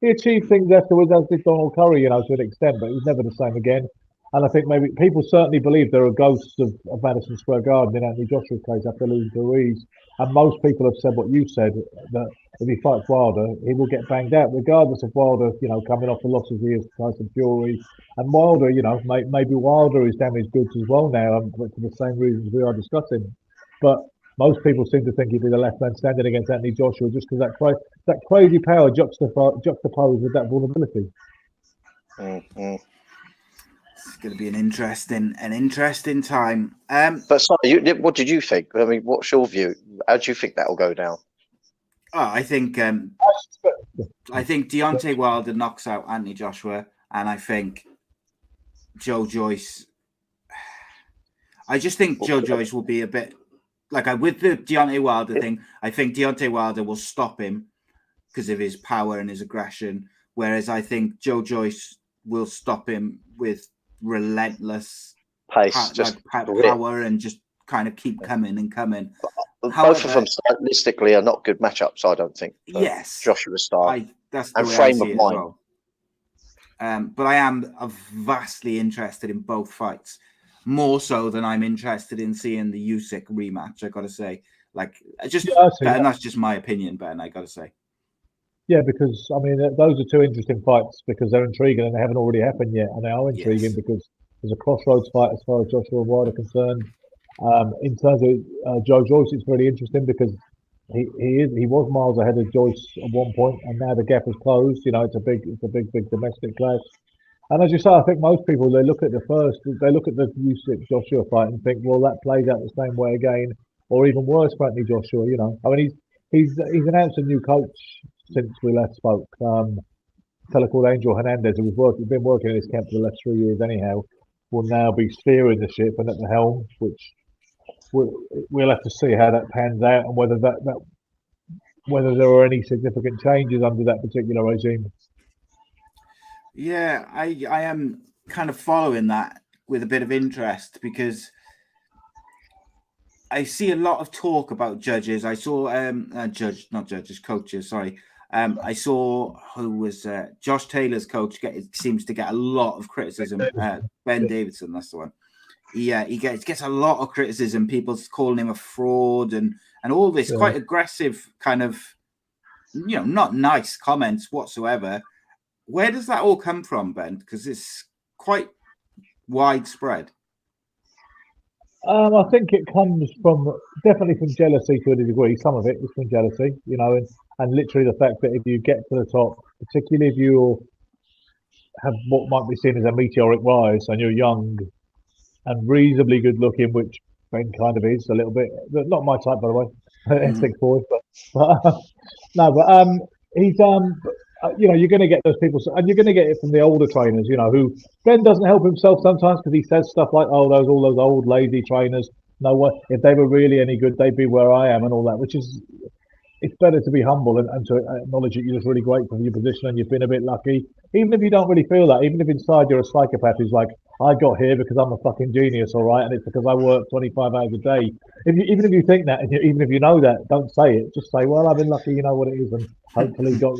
he achieved things afterwards, as did Donald Curry, to an extent, but he was never the same again. And I think maybe people certainly believe there are ghosts of Madison Square Garden in Anthony Joshua's case after losing to Ruiz. And most people have said what you said, that if he fights Wilder, he will get banged out, regardless of Wilder, coming off the losses he has to Tyson Fury. And Wilder, maybe Wilder is damaged goods as well now, for the same reasons we are discussing. But most people seem to think he'd be the last man standing against Anthony Joshua just because that crazy power juxtaposed with that vulnerability. Mm-hmm. It's going to be an interesting time. But sorry, what did you think? I mean, what's your view? How do you think that will go down? I think Deontay Wilder knocks out Anthony Joshua, and I think Joe Joyce. I just think Joe Joyce will be a bit with the Deontay Wilder thing. I think Deontay Wilder will stop him because of his power and his aggression, whereas I think Joe Joyce will stop him with relentless pace, power, and just kind of keep coming and coming. Both of them stylistically are not good matchups, I don't think. Yes, Joshua's style that's the and way frame I see of it mind. as well. But I am vastly interested in both fights, more so than I'm interested in seeing the Usyk rematch. I got to say, and that's just my opinion, Ben. I got to say. Yeah, because I mean those are two interesting fights because they're intriguing and they haven't already happened yet, and they are intriguing because there's a crossroads fight as far as Joshua and Wilder are concerned. In terms of Joe Joyce, it's really interesting because he was miles ahead of Joyce at one point, and now the gap has closed. It's a big domestic clash. And as you say, I think most people they look at the Usyk Joshua fight and think, well, that plays out the same way again, or even worse for Anthony Joshua. I mean he's announced a new coach since we last spoke. A fellow called Angel Hernandez, who's been working in his camp for the last 3 years anyhow, will now be steering the ship and at the helm, which we'll have to see how that pans out and whether whether there are any significant changes under that particular regime. Yeah, I am kind of following that with a bit of interest because I see a lot of talk about judges. I saw coaches. Sorry. I saw who was Josh Taylor's coach seems to get a lot of criticism. Ben Davidson, that's the one. He gets a lot of criticism. People calling him a fraud and all this quite aggressive kind of, not nice comments whatsoever. Where does that all come from, Ben? Because it's quite widespread. I think it comes definitely from jealousy to a degree. Some of it is from jealousy, and literally the fact that if you get to the top, particularly if you have what might be seen as a meteoric rise and you're young and reasonably good looking, which Ben kind of is a little bit, not my type, by the way, Essex boys, but he's you're going to get those people, and you're going to get it from the older trainers, who Ben doesn't help himself sometimes because he says stuff like, "Oh, all those old lazy trainers. No, what if they were really any good, they'd be where I am," and all that. Which is, it's better to be humble and to acknowledge that you're just really grateful for your position and you've been a bit lucky, even if you don't really feel that. Even if inside you're a psychopath who's like, "I got here because I'm a fucking genius, all right, and it's because I work 25 hours a day." Even if you think that, and even if you know that, don't say it. Just say, "Well, I've been lucky, you know what it is, and hopefully God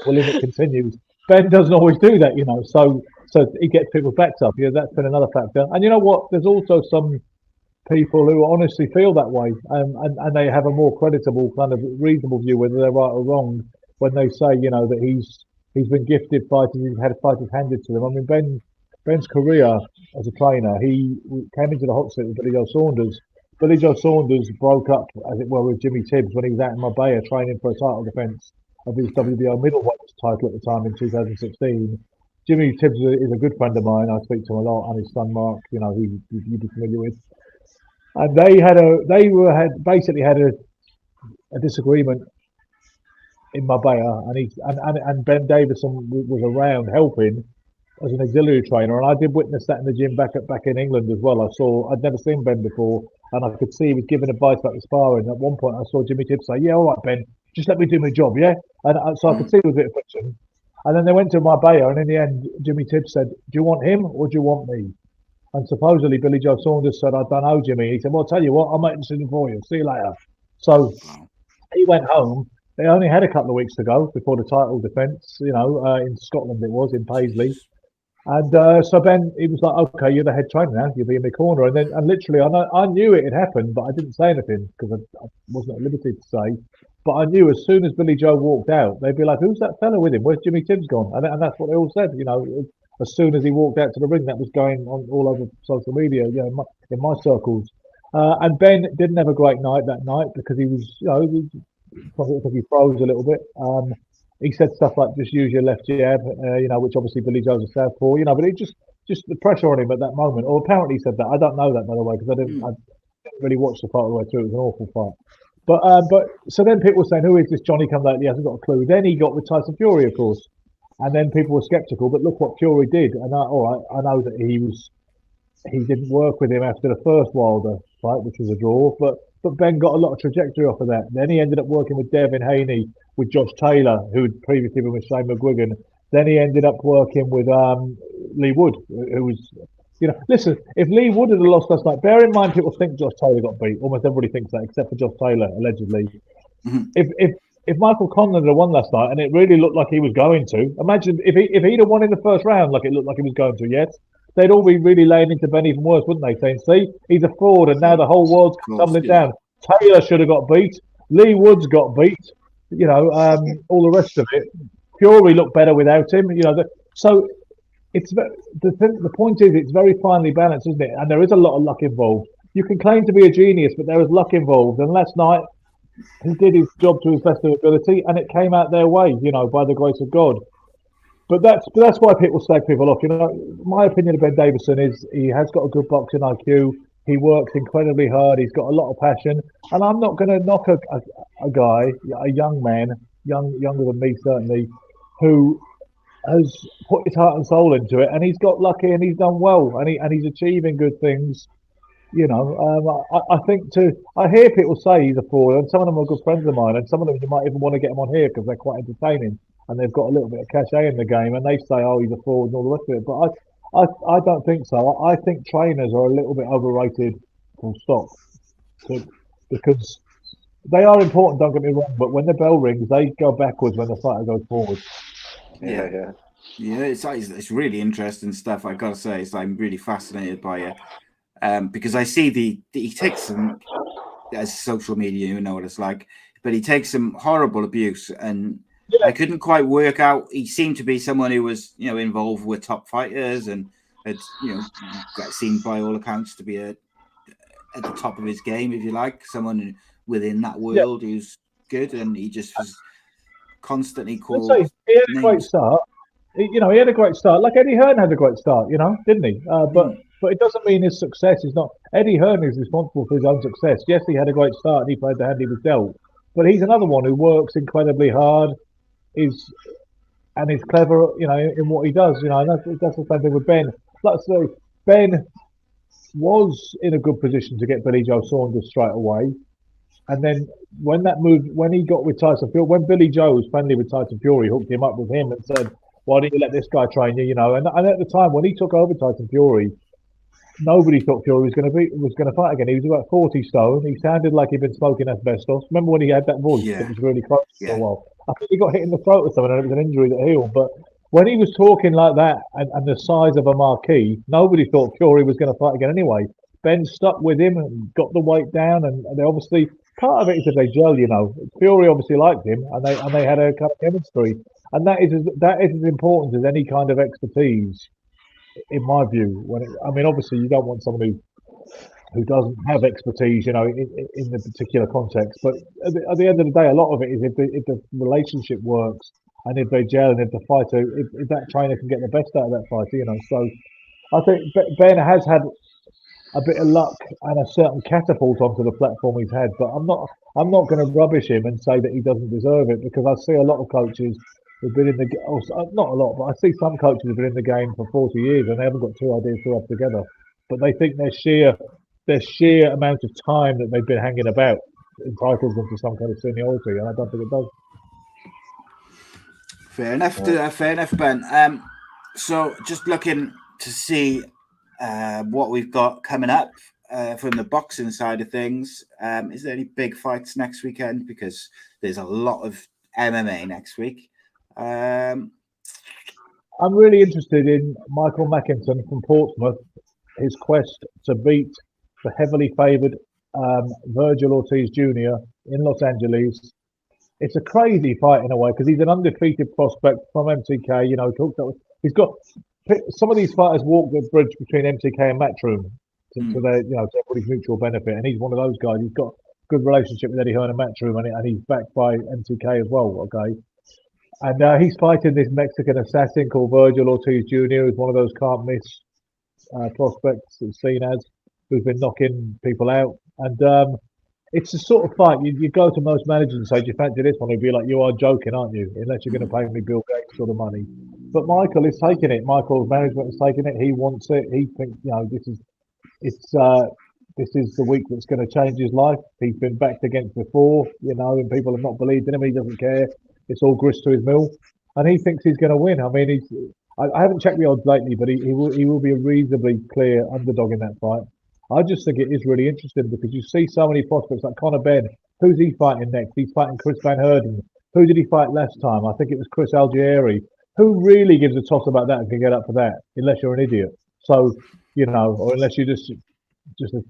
willing it continues." Ben doesn't always do that, so he gets people's backs up. That's been another factor. And you know what? There's also some people who honestly feel that way, and they have a more creditable, kind of reasonable view, whether they're right or wrong, when they say, that he's been gifted fighters, he's had fighters handed to them. I mean, Ben's career as a trainer, he came into the hot seat with Billy Joe Saunders. Billy Joe Saunders broke up, as it were, with Jimmy Tibbs when he was out in Marbella training for a title defence of his WBO middleweight title at the time in 2016. Jimmy Tibbs is a good friend of mine. I speak to him a lot, and his son Mark, who you'd be familiar with. And they had basically had a disagreement in Marbella, and Ben Davison was around helping as an auxiliary trainer, and I did witness that in the gym back in England as well. I'd never seen Ben before, and I could see he was giving advice about the sparring. At one point, I saw Jimmy Tibbs say, "Yeah, all right, Ben, just let me do my job, yeah." And so I could see there was a bit of friction. And then they went to Marbella, and in the end, Jimmy Tibbs said, "Do you want him or do you want me?" And supposedly Billy Joe Saunders said, "I don't know, Jimmy." He said, "Well, I'll tell you what, I'll make a decision for you. See you later." So he went home. They only had a couple of weeks to go before the title defence, in Scotland it was, in Paisley. And so Ben, he was like, "Okay, you're the head trainer now. You'll be in my corner." And literally, I knew it had happened, but I didn't say anything because I wasn't at liberty to say. But I knew as soon as Billy Joe walked out, they'd be like, "Who's that fella with him? Where's Jimmy Tibbs gone?" And that's what they all said, as soon as he walked out to the ring. That was going on all over social media, in my circles. And Ben didn't have a great night that night because he was, I think he froze a little bit. He said stuff like, "Just use your left jab," which obviously Billy Joe's a southpaw, but it just the pressure on him at that moment. Or apparently he said that. I don't know that, by the way, because I didn't really watch the fight all the way through. It was an awful fight. But so then people were saying, "Who is this Johnny come lately? He hasn't got a clue." Then he got with Tyson Fury, of course. And then people were sceptical, but look what Fury did. And I know that he didn't work with him after the first Wilder fight, which was a draw, but Ben got a lot of trajectory off of that. Then he ended up working with Devin Haney, with Josh Taylor, who had previously been with Shane McGuigan. Then he ended up working with Lee Wood, who was, listen, if Lee Wood had lost last night, bear in mind people think Josh Taylor got beat. Almost everybody thinks that, except for Josh Taylor, allegedly. Mm-hmm. If Michael Conlan had won last night, and it really looked like he was going to, imagine if he'd have won in the first round, like it looked like he was going to, yes, they'd all be really laying into Ben even worse, wouldn't they? Saying, "See, he's a fraud, and now the whole world's tumbling down." Taylor should have got beat. Lee Woods got beat. All the rest of it. Fury looked better without him. So it's the point is it's very finely balanced, isn't it? And there is a lot of luck involved. You can claim to be a genius, but there is luck involved. And last night, he did his job to his best of ability, and it came out their way, by the grace of God. But that's why people slag people off. My opinion of Ben Davison is he has got a good boxing IQ. He works incredibly hard. He's got a lot of passion, and I'm not going to knock a guy, a young man, younger than me certainly, who has put his heart and soul into it, and he's got lucky and he's done well, and he's achieving good things. I think I hear people say he's a fraud, and some of them are good friends of mine, and some of them you might even want to get them on here because they're quite entertaining and they've got a little bit of cachet in the game, and they say, "Oh, he's a fraud" and all the rest of it. But I don't think so. I think trainers are a little bit overrated, full stop, because they are important. Don't get me wrong, but when the bell rings, they go backwards when the fighter goes forward. Yeah. It's really interesting stuff. I gotta say, I'm really fascinated by it. Because I see he takes some, as social media, you know what it's like, but he takes some horrible abuse, and I couldn't quite work out. He seemed to be someone who was, involved with top fighters and had, got seen by all accounts to be at the top of his game, if you like, someone within that world who's good, and he just was constantly called. He had a great start. He had a great start. Like Eddie Hearn had a great start, didn't he? But it doesn't mean his success is not. Eddie Hearn is responsible for his own success. Yes, he had a great start and he played the hand he was dealt. But he's another one who works incredibly hard. is clever, in what he does. And that's the same thing with Ben. Like I say, Ben was in a good position to get Billy Joe Saunders straight away. And then when he got with Tyson Fury, when Billy Joe was friendly with Tyson Fury, hooked him up with him and said, why don't you let this guy train you, And at the time when he took over Tyson Fury, nobody thought Fury was going to fight again. He was about 40 stone. He sounded like he'd been smoking asbestos. Remember when he had that voice that was really close for a while? I think he got hit in the throat or something, and it was an injury that healed. But when he was talking like that and the size of a marquee, nobody thought Fury was going to fight again anyway. Ben stuck with him and got the weight down, and they obviously, part of it is that they gel, Fury obviously liked him, and they had a kind of chemistry, and that is as important as any kind of expertise, in my view. Obviously you don't want someone who doesn't have expertise, in the particular context. But at the end of the day, a lot of it is if the relationship works and if they gel and if the fighter, if that trainer can get the best out of that fighter, So I think Ben has had a bit of luck and a certain catapult onto the platform he's had, but I'm not going to rubbish him and say that he doesn't deserve it, because I see a lot of coaches who've been in the not a lot, but I see some coaches who've been in the game for 40 years and they haven't got two ideas to rub together, but they think their sheer amount of time that they've been hanging about entitles them to some kind of seniority, and I don't think it does. Fair enough, Ben. So just looking to see what we've got coming up from the boxing side of things. Is there any big fights next weekend? Because there's a lot of MMA next week. I'm really interested in Michael Mackinson from Portsmouth, his quest to beat the heavily favoured Virgil Ortiz Jr. in Los Angeles. It's a crazy fight in a way, because he's an undefeated prospect from MTK. He's got some of these fighters walk the bridge between MTK and Matchroom to their, to everybody's mutual benefit, and he's one of those guys. He's got a good relationship with Eddie Hearn and Matchroom, and he's backed by MTK as well. Okay, and he's fighting this Mexican assassin called Virgil Ortiz Jr., who's one of those can't miss prospects that's seen as, who's been knocking people out, and it's the sort of fight you go to most managers and say, do you fancy this one? He'd be like, you are joking, aren't you? Unless you're going to pay me Bill Gates sort of money. But Michael is taking it. Michael's management is taking it. He wants it. He thinks, this is the week that's going to change his life. He's been backed against before, and people have not believed in him. He doesn't care. It's all grist to his mill, and he thinks he's going to win. I mean, I haven't checked the odds lately, but he will be a reasonably clear underdog in that fight. I just think it is really interesting, because you see so many prospects like Conor Benn. Who's he fighting next? He's fighting Chris Van Heerden. Who did he fight last time? I think it was Chris Algieri. Who really gives a toss about that and can get up for that? Unless you're an idiot. So, or unless you're just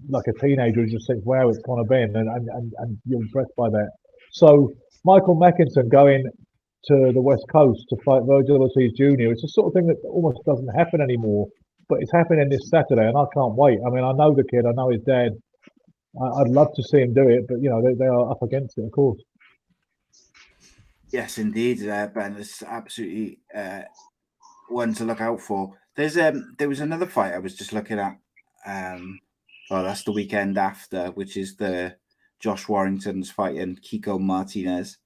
like a teenager who just thinks, wow, it's Conor Benn, and you're impressed by that. So Michael Mackinson going to the West Coast to fight Virgil Ortiz Jr. It's the sort of thing that almost doesn't happen anymore. But it's happening this Saturday, and I can't wait. I mean, I know the kid, I know his dad. I'd love to see him do it, but they are up against it, of course. Yes, indeed, Ben. It's absolutely one to look out for. There was another fight I was just looking at. That's the weekend after, which is the Josh Warrington's fighting Kiko Martinez.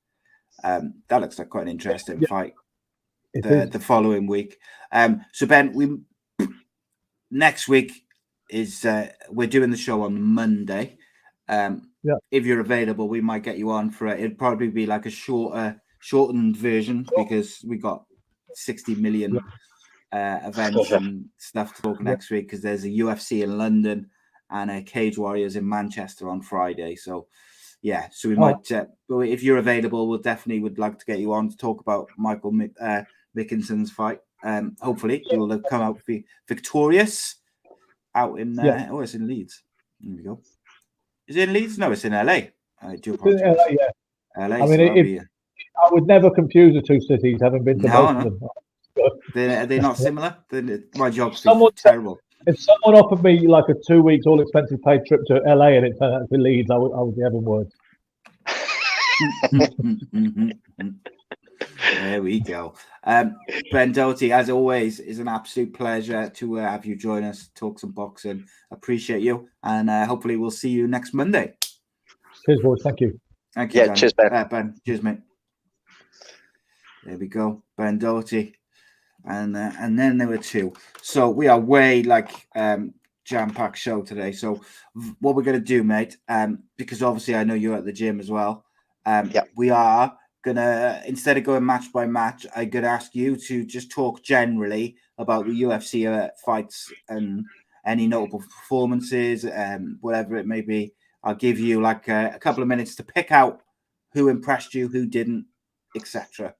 That looks like quite an interesting fight. The following week. So Ben, next week is we're doing the show on Monday. If you're available, we might get you on for it. It'd probably be like a shortened version, because we got 60 million events and stuff to talk next week, because there's a UFC in London and a Cage Warriors in Manchester on Friday. So we might, if you're available, we'll definitely would like to get you on to talk about Michael Mickinson's fight. Hopefully you'll have come out victorious out in it's in Leeds. There we go. Is it in Leeds? No, it's in LA. I do apologize. LA. I mean, I would never confuse the two cities, having been to both of them. Are they not similar? My job's terrible. If someone offered me like a 2 weeks all expenses paid trip to LA and it turned out to Leeds, I would be having words. There we go. Ben Doughty, as always, is an absolute pleasure to have you join us, talk some boxing. Appreciate you, and hopefully we'll see you next Monday. Cheers, boys. Thank you. Thank you. Cheers, Ben. Ben. Cheers, mate. There we go, Ben Doughty. And then there were 2. So we are way jam-packed show today. So what we're going to do, mate, because obviously I know you're at the gym as well. We are going to, instead of going match by match, I'm going to ask you to just talk generally about the UFC fights and any notable performances, whatever it may be. I'll give you a couple of minutes to pick out who impressed you, who didn't, etc.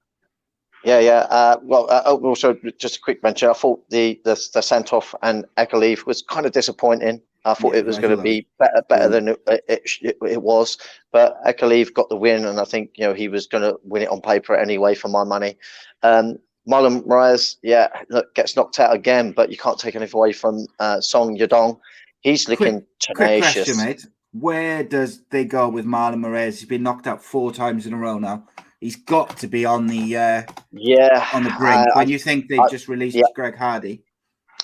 Yeah. Also, just a quick mention. I thought the Santov and Akaleev was kind of disappointing. I thought it was going to be better than it was, but Akaleev got the win, and I think he was going to win it on paper anyway for my money. Marlon Moraes, gets knocked out again, but you can't take anything away from Song Yadong. He's looking tenacious. Quick question, mate. Where does they go with Marlon Moraes? He's been knocked out 4 times in a row now. He's got to be on the on the brink. When you think they've just released Greg Hardy?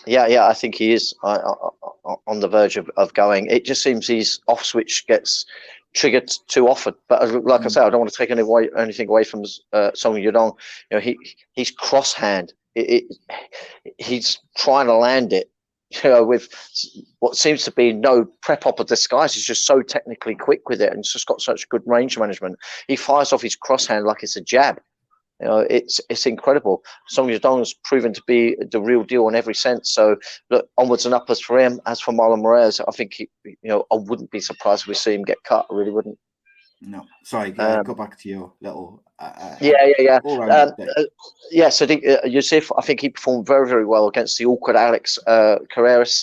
Yeah, I think he is on the verge of going. It just seems his off switch gets triggered too often. But like I said, I don't want to take anything away from Song Yadong. He's crosshand. He's trying to land it. With what seems to be no prep up or disguise. He's just so technically quick with it, and just got such good range management. He fires off his crosshand like it's a jab. It's incredible. Song Yadong's proven to be the real deal in every sense. So look, onwards and upwards for him. As for Marlon Moraes, I think I wouldn't be surprised if we see him get cut. I really wouldn't. No, sorry. Go back to your little. So Yusuf, I think he performed very, very well against the awkward Alex Carreras.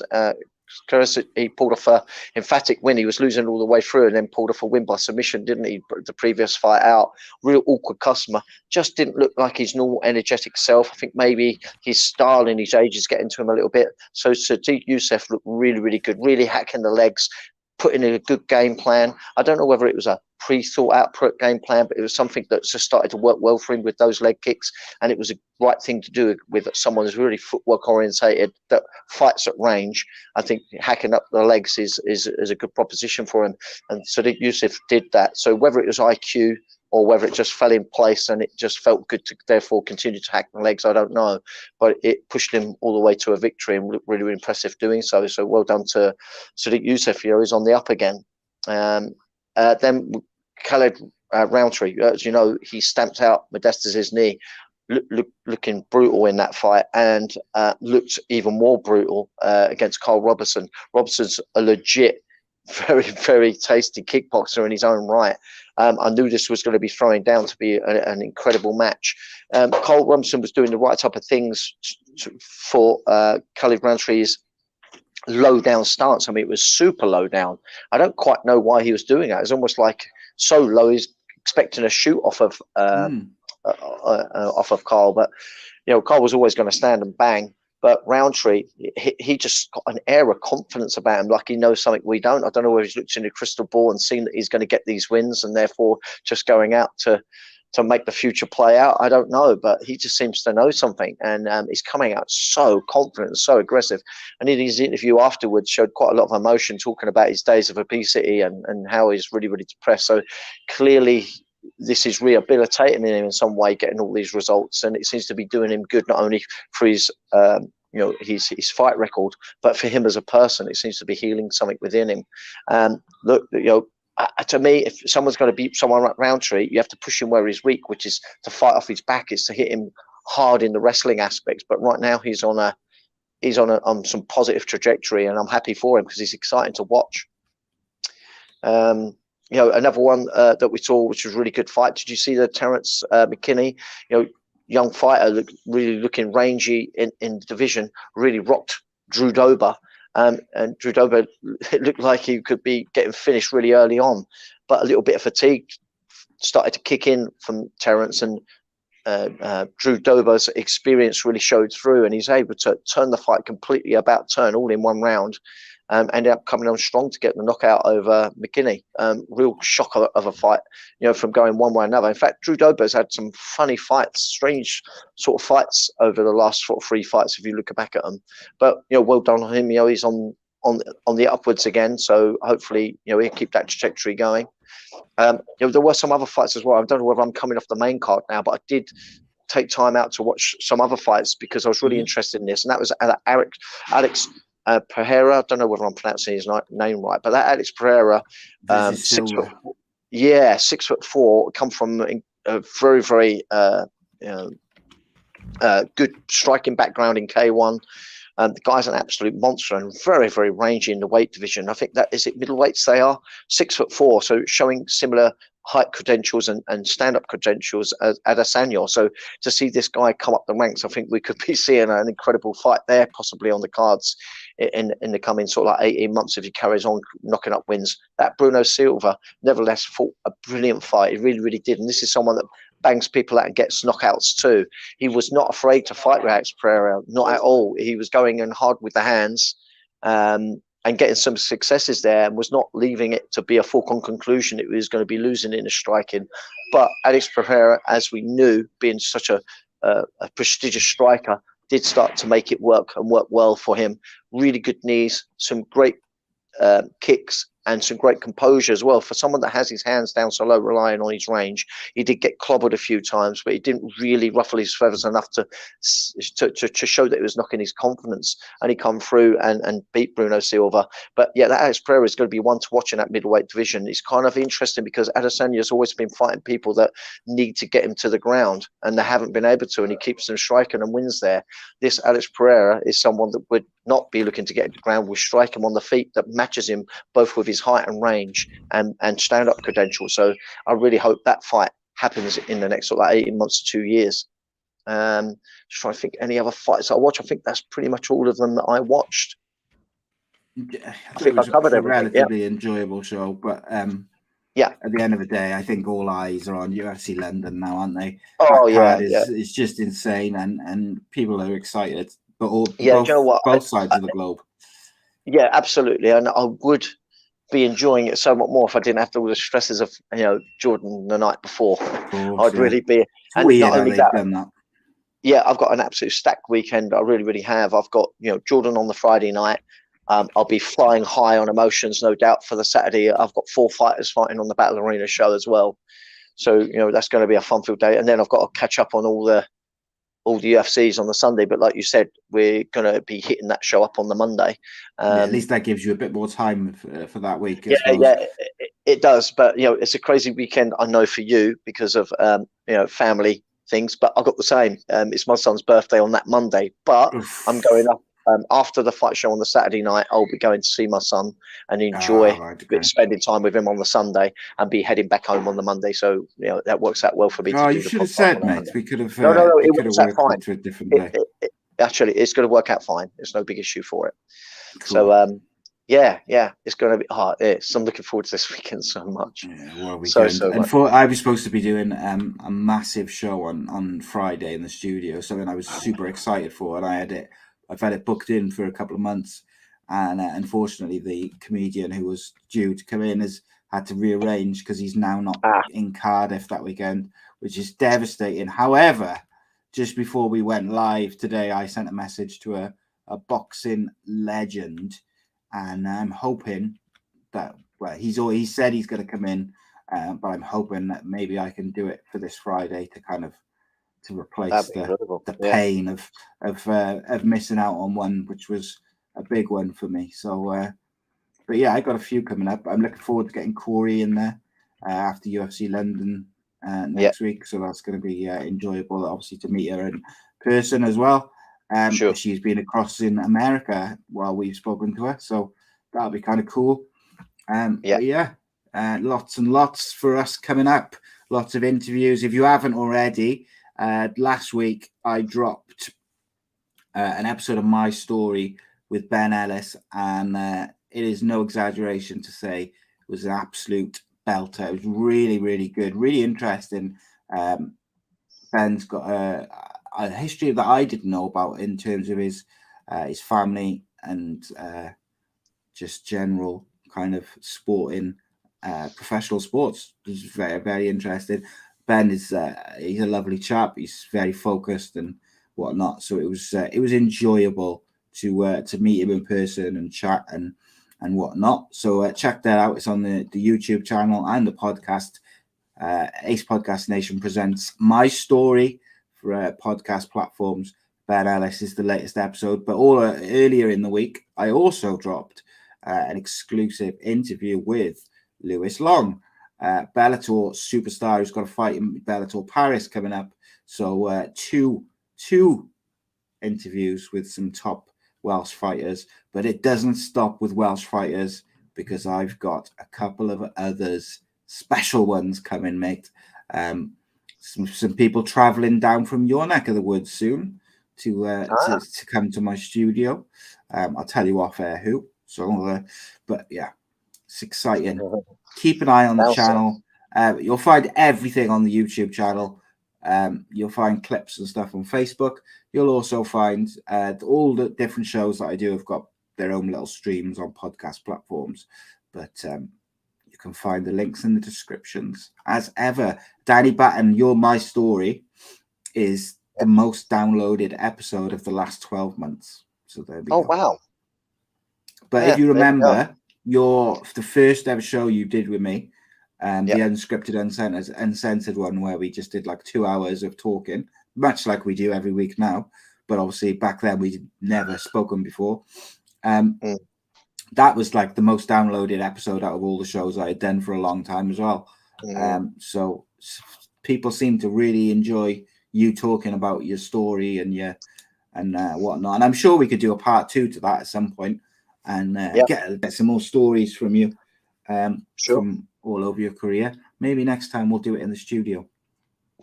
He pulled off an emphatic win. He was losing all the way through, and then pulled off a win by submission, didn't he? The previous fight out, real awkward customer. Just didn't look like his normal energetic self. I think maybe his style and his age is getting to him a little bit. So Sadiq Youssef looked really, really good, really hacking the legs, putting in a good game plan. I don't know whether it was a pre-thought out game plan, but it was something that just started to work well for him with those leg kicks, and it was a right thing to do with someone who's really footwork orientated that fights at range. I think hacking up the legs is a good proposition for him, and Sadiq Youssef did that. So whether it was IQ or whether it just fell in place and it just felt good to therefore continue to hack the legs, I don't know, but it pushed him all the way to a victory and looked really, really impressive doing so. So well done to Sadiq Youssef. He's on the up again. Then Khaled Roundtree, as you know, he stamped out Modestas' knee, looking brutal in that fight, and looked even more brutal against Carl Robertson. Robertson's a legit, very, very tasty kickboxer in his own right. I knew this was going to be throwing down to be an incredible match. Carl Robertson was doing the right type of things for Khaled Roundtree's low down stance. I mean, it was super low down. I don't quite know why he was doing that. It's almost like so low he's expecting a shoot off of Carl, but Carl was always going to stand and bang. But Roundtree, he just got an air of confidence about him, like he knows something we don't. I don't know whether he's looked in the crystal ball and seen that he's going to get these wins and therefore just going out to make the future play out. I don't know, but he just seems to know something, and he's coming out so confident and so aggressive. And in his interview afterwards showed quite a lot of emotion, talking about his days of obesity and how he's really, really depressed. So clearly this is rehabilitating him in some way, getting all these results, and it seems to be doing him good, not only for his his fight record, but for him as a person. It seems to be healing something within him. Look, to me, if someone's going to beat someone like Roundtree, you have to push him where he's weak, which is to fight off his back, is to hit him hard in the wrestling aspects. But right now he's on some positive trajectory, and I'm happy for him because he's exciting to watch. Another one that we saw, which was a really good fight. Did you see the Terence McKinney? Young fighter, looking rangy in the division, really rocked Drew Dober. And Drew Dober, it looked like he could be getting finished really early on, but a little bit of fatigue started to kick in from Terence, and Drew Dober's experience really showed through, and he's able to turn the fight completely about turn all in one round. Ended up coming on strong to get the knockout over McKinney. Real shock of a fight, from going one way or another. In fact, Drew Dober's had some funny fights, strange sort of fights over the last sort of 3 fights, if you look back at them. But, well done on him. He's on the upwards again. So hopefully, he'll keep that trajectory going. There were some other fights as well. I don't know whether I'm coming off the main card now, but I did take time out to watch some other fights because I was really interested in this, and that was Alex Pereira. I don't know whether I'm pronouncing his name right, but that Alex Pereira, 6 foot, 6'4", come from a very, very good striking background in K1. The guy's an absolute monster and very, very rangy in the weight division. I think that is it. Middleweights they are 6'4", so showing similar height credentials and stand-up credentials as Adesanya. So to see this guy come up the ranks, I think we could be seeing an incredible fight there, possibly on the cards in the coming sort of like 18 months if he carries on knocking up wins. That Bruno Silva nevertheless fought a brilliant fight. He really, really did. And this is someone that bangs people out and gets knockouts too. He was not afraid to fight with Alex Pereira, not at all. He was going in hard with the hands and getting some successes there, and was not leaving it to be a foregone conclusion. It was going to be losing in the striking. But Alex Pereira, as we knew, being such a prestigious striker, did start to make it work and work well for him. Really good knees, some great kicks, and some great composure as well. For someone that has his hands down so low, relying on his range, he did get clobbered a few times, but he didn't really ruffle his feathers enough to show that it was knocking his confidence. And he come through and beat Bruno Silva. But yeah, that Alex Pereira is going to be one to watch in that middleweight division. It's kind of interesting because Adesanya has always been fighting people that need to get him to the ground, and they haven't been able to, and he keeps them striking and wins there. This Alex Pereira is someone that would not be looking to get to the ground. Will strike him on the feet that matches him both with his height and range and stand-up credentials. So I really hope that fight happens in the next sort of like 18 months to 2 years. Just trying to think any other fights I watch. I think that's pretty much all of them that I watched. I think it was I covered a everything, relatively enjoyable show, but at the end of the day, I think all eyes are on UFC London now, aren't they? Oh, It's just insane, and people are excited. But both you know what? Both sides of the globe. Yeah, absolutely. And I would be enjoying it so much more if I didn't have all the stresses of Jordan the night before. I'd really be. And weird not only how that, they've done that. Yeah, I've got an absolute stacked weekend. I really, really have. I've got Jordan on the Friday night. I'll be flying high on emotions, no doubt, for the Saturday. I've got 4 fighters fighting on the Battle Arena show as well. So that's going to be a fun-filled day. And then I've got to catch up on all the UFCs on the Sunday, but like you said, we're going to be hitting that show up on the Monday. At least that gives you a bit more time for that week. It does. But it's a crazy weekend, I know, for you because of family things. But I've got the same. It's my son's birthday on that Monday, but I'm going up after the fight show on the Saturday night. I'll be going to see my son and enjoy spending time with him on the Sunday, and be heading back home on the Monday. So that works out well for me. Oh, you should have said, mate. We could have. No, it works out fine. To a different day. Actually, it's going to work out fine. There's no big issue for it. Cool. So it's going to be hard. So I'm looking forward to this weekend so much. Yeah, well, I was supposed to be doing a massive show on Friday in the studio, something I was super excited for, and I've had it booked in for a couple of months, and unfortunately the comedian who was due to come in has had to rearrange because he's now not in Cardiff that weekend, which is devastating. However, just before we went live today, I sent a message to a boxing legend, and I'm hoping that he said he's going to come in, but I'm hoping that maybe I can do it for this Friday to replace the pain of missing out on one, which was a big one for me. So, but yeah, I got a few coming up. I'm looking forward to getting Corey in there after UFC London next week. So that's going to be enjoyable, obviously, to meet her in person as well. Sure. She's been across in America while we've spoken to her, so that'll be kind of cool. Lots and lots for us coming up. Lots of interviews. If you haven't already, last week I dropped an episode of My Story with Ben Ellis, and it is no exaggeration to say it was an absolute belter. It was really, really good, really interesting. Ben's got a history that I didn't know about in terms of his family and just general kind of sporting, professional sports. It's very, very interesting. Ben is he's a lovely chap. He's very focused and whatnot. So it was enjoyable to meet him in person and chat and whatnot. So check that out. It's on the YouTube channel and the podcast. A.C.E Podcast Nation presents My Story for podcast platforms. Ben Ellis is the latest episode, but earlier in the week, I also dropped an exclusive interview with Lewis Long, Bellator superstar who's got a fight in Bellator Paris coming up. So two interviews with some top Welsh fighters, but it doesn't stop with Welsh fighters because I've got a couple of others, special ones coming, mate. Some people traveling down from your neck of the woods soon to come to my studio. I'll tell you off air who. So, but yeah, it's exciting. Keep an eye on the channel. You'll find everything on the YouTube channel. You'll find clips and stuff on Facebook. You'll also find all the different shows that I do have got their own little streams on podcast platforms. But you can find the links in the descriptions. As ever, Danny Batten, You're My Story is the most downloaded episode of the last 12 months. So there we go. Wow. But if you remember, the first ever show you did with me, the unscripted, uncensored one where we just did like 2 hours of talking, much like we do every week now. But obviously back then we'd never spoken before. That was like the most downloaded episode out of all the shows I had done for a long time as well. So people seem to really enjoy you talking about your story and whatnot. And I'm sure we could do a part 2 to that at some point and get some more stories from you from all over your career. Maybe next time we'll do it in the studio.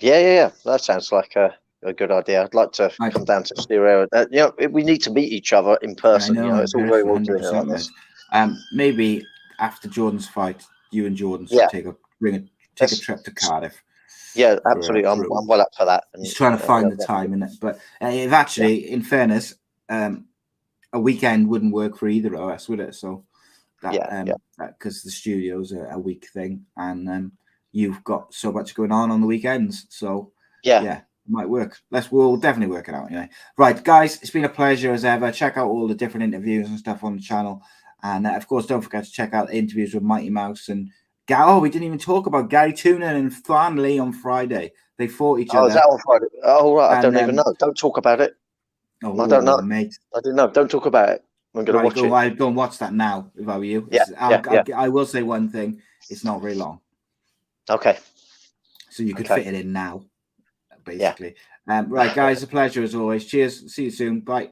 Yeah. That sounds like a good idea. I'd like to come down to the studio. We need to meet each other in person. It's all very well doing it like this. Maybe after Jordan's fight, you and Jordan should take a trip to Cardiff. Yeah, absolutely. I'm well up for that. He's trying to find the time in it, but if actually, in fairness, a weekend wouldn't work for either of us, would it? So because the studio's a week thing, and you've got so much going on the weekends. So it might work. We'll definitely work it out anyway. Right, guys, it's been a pleasure as ever. Check out all the different interviews and stuff on the channel, and of course, don't forget to check out the interviews with Mighty Mouse and. We didn't even talk about Gary Toonan and Thornley on Friday. They fought each other. Oh, is that on Friday? Oh, right. I don't even know. Don't talk about it. I don't know, mate. I didn't know. Don't talk about it. I'm going to watch it. I'd go and watch that now if I were you. I will say one thing. It's not very long. Okay. So you could fit it in now, basically. Right, guys, a pleasure as always. Cheers. See you soon. Bye.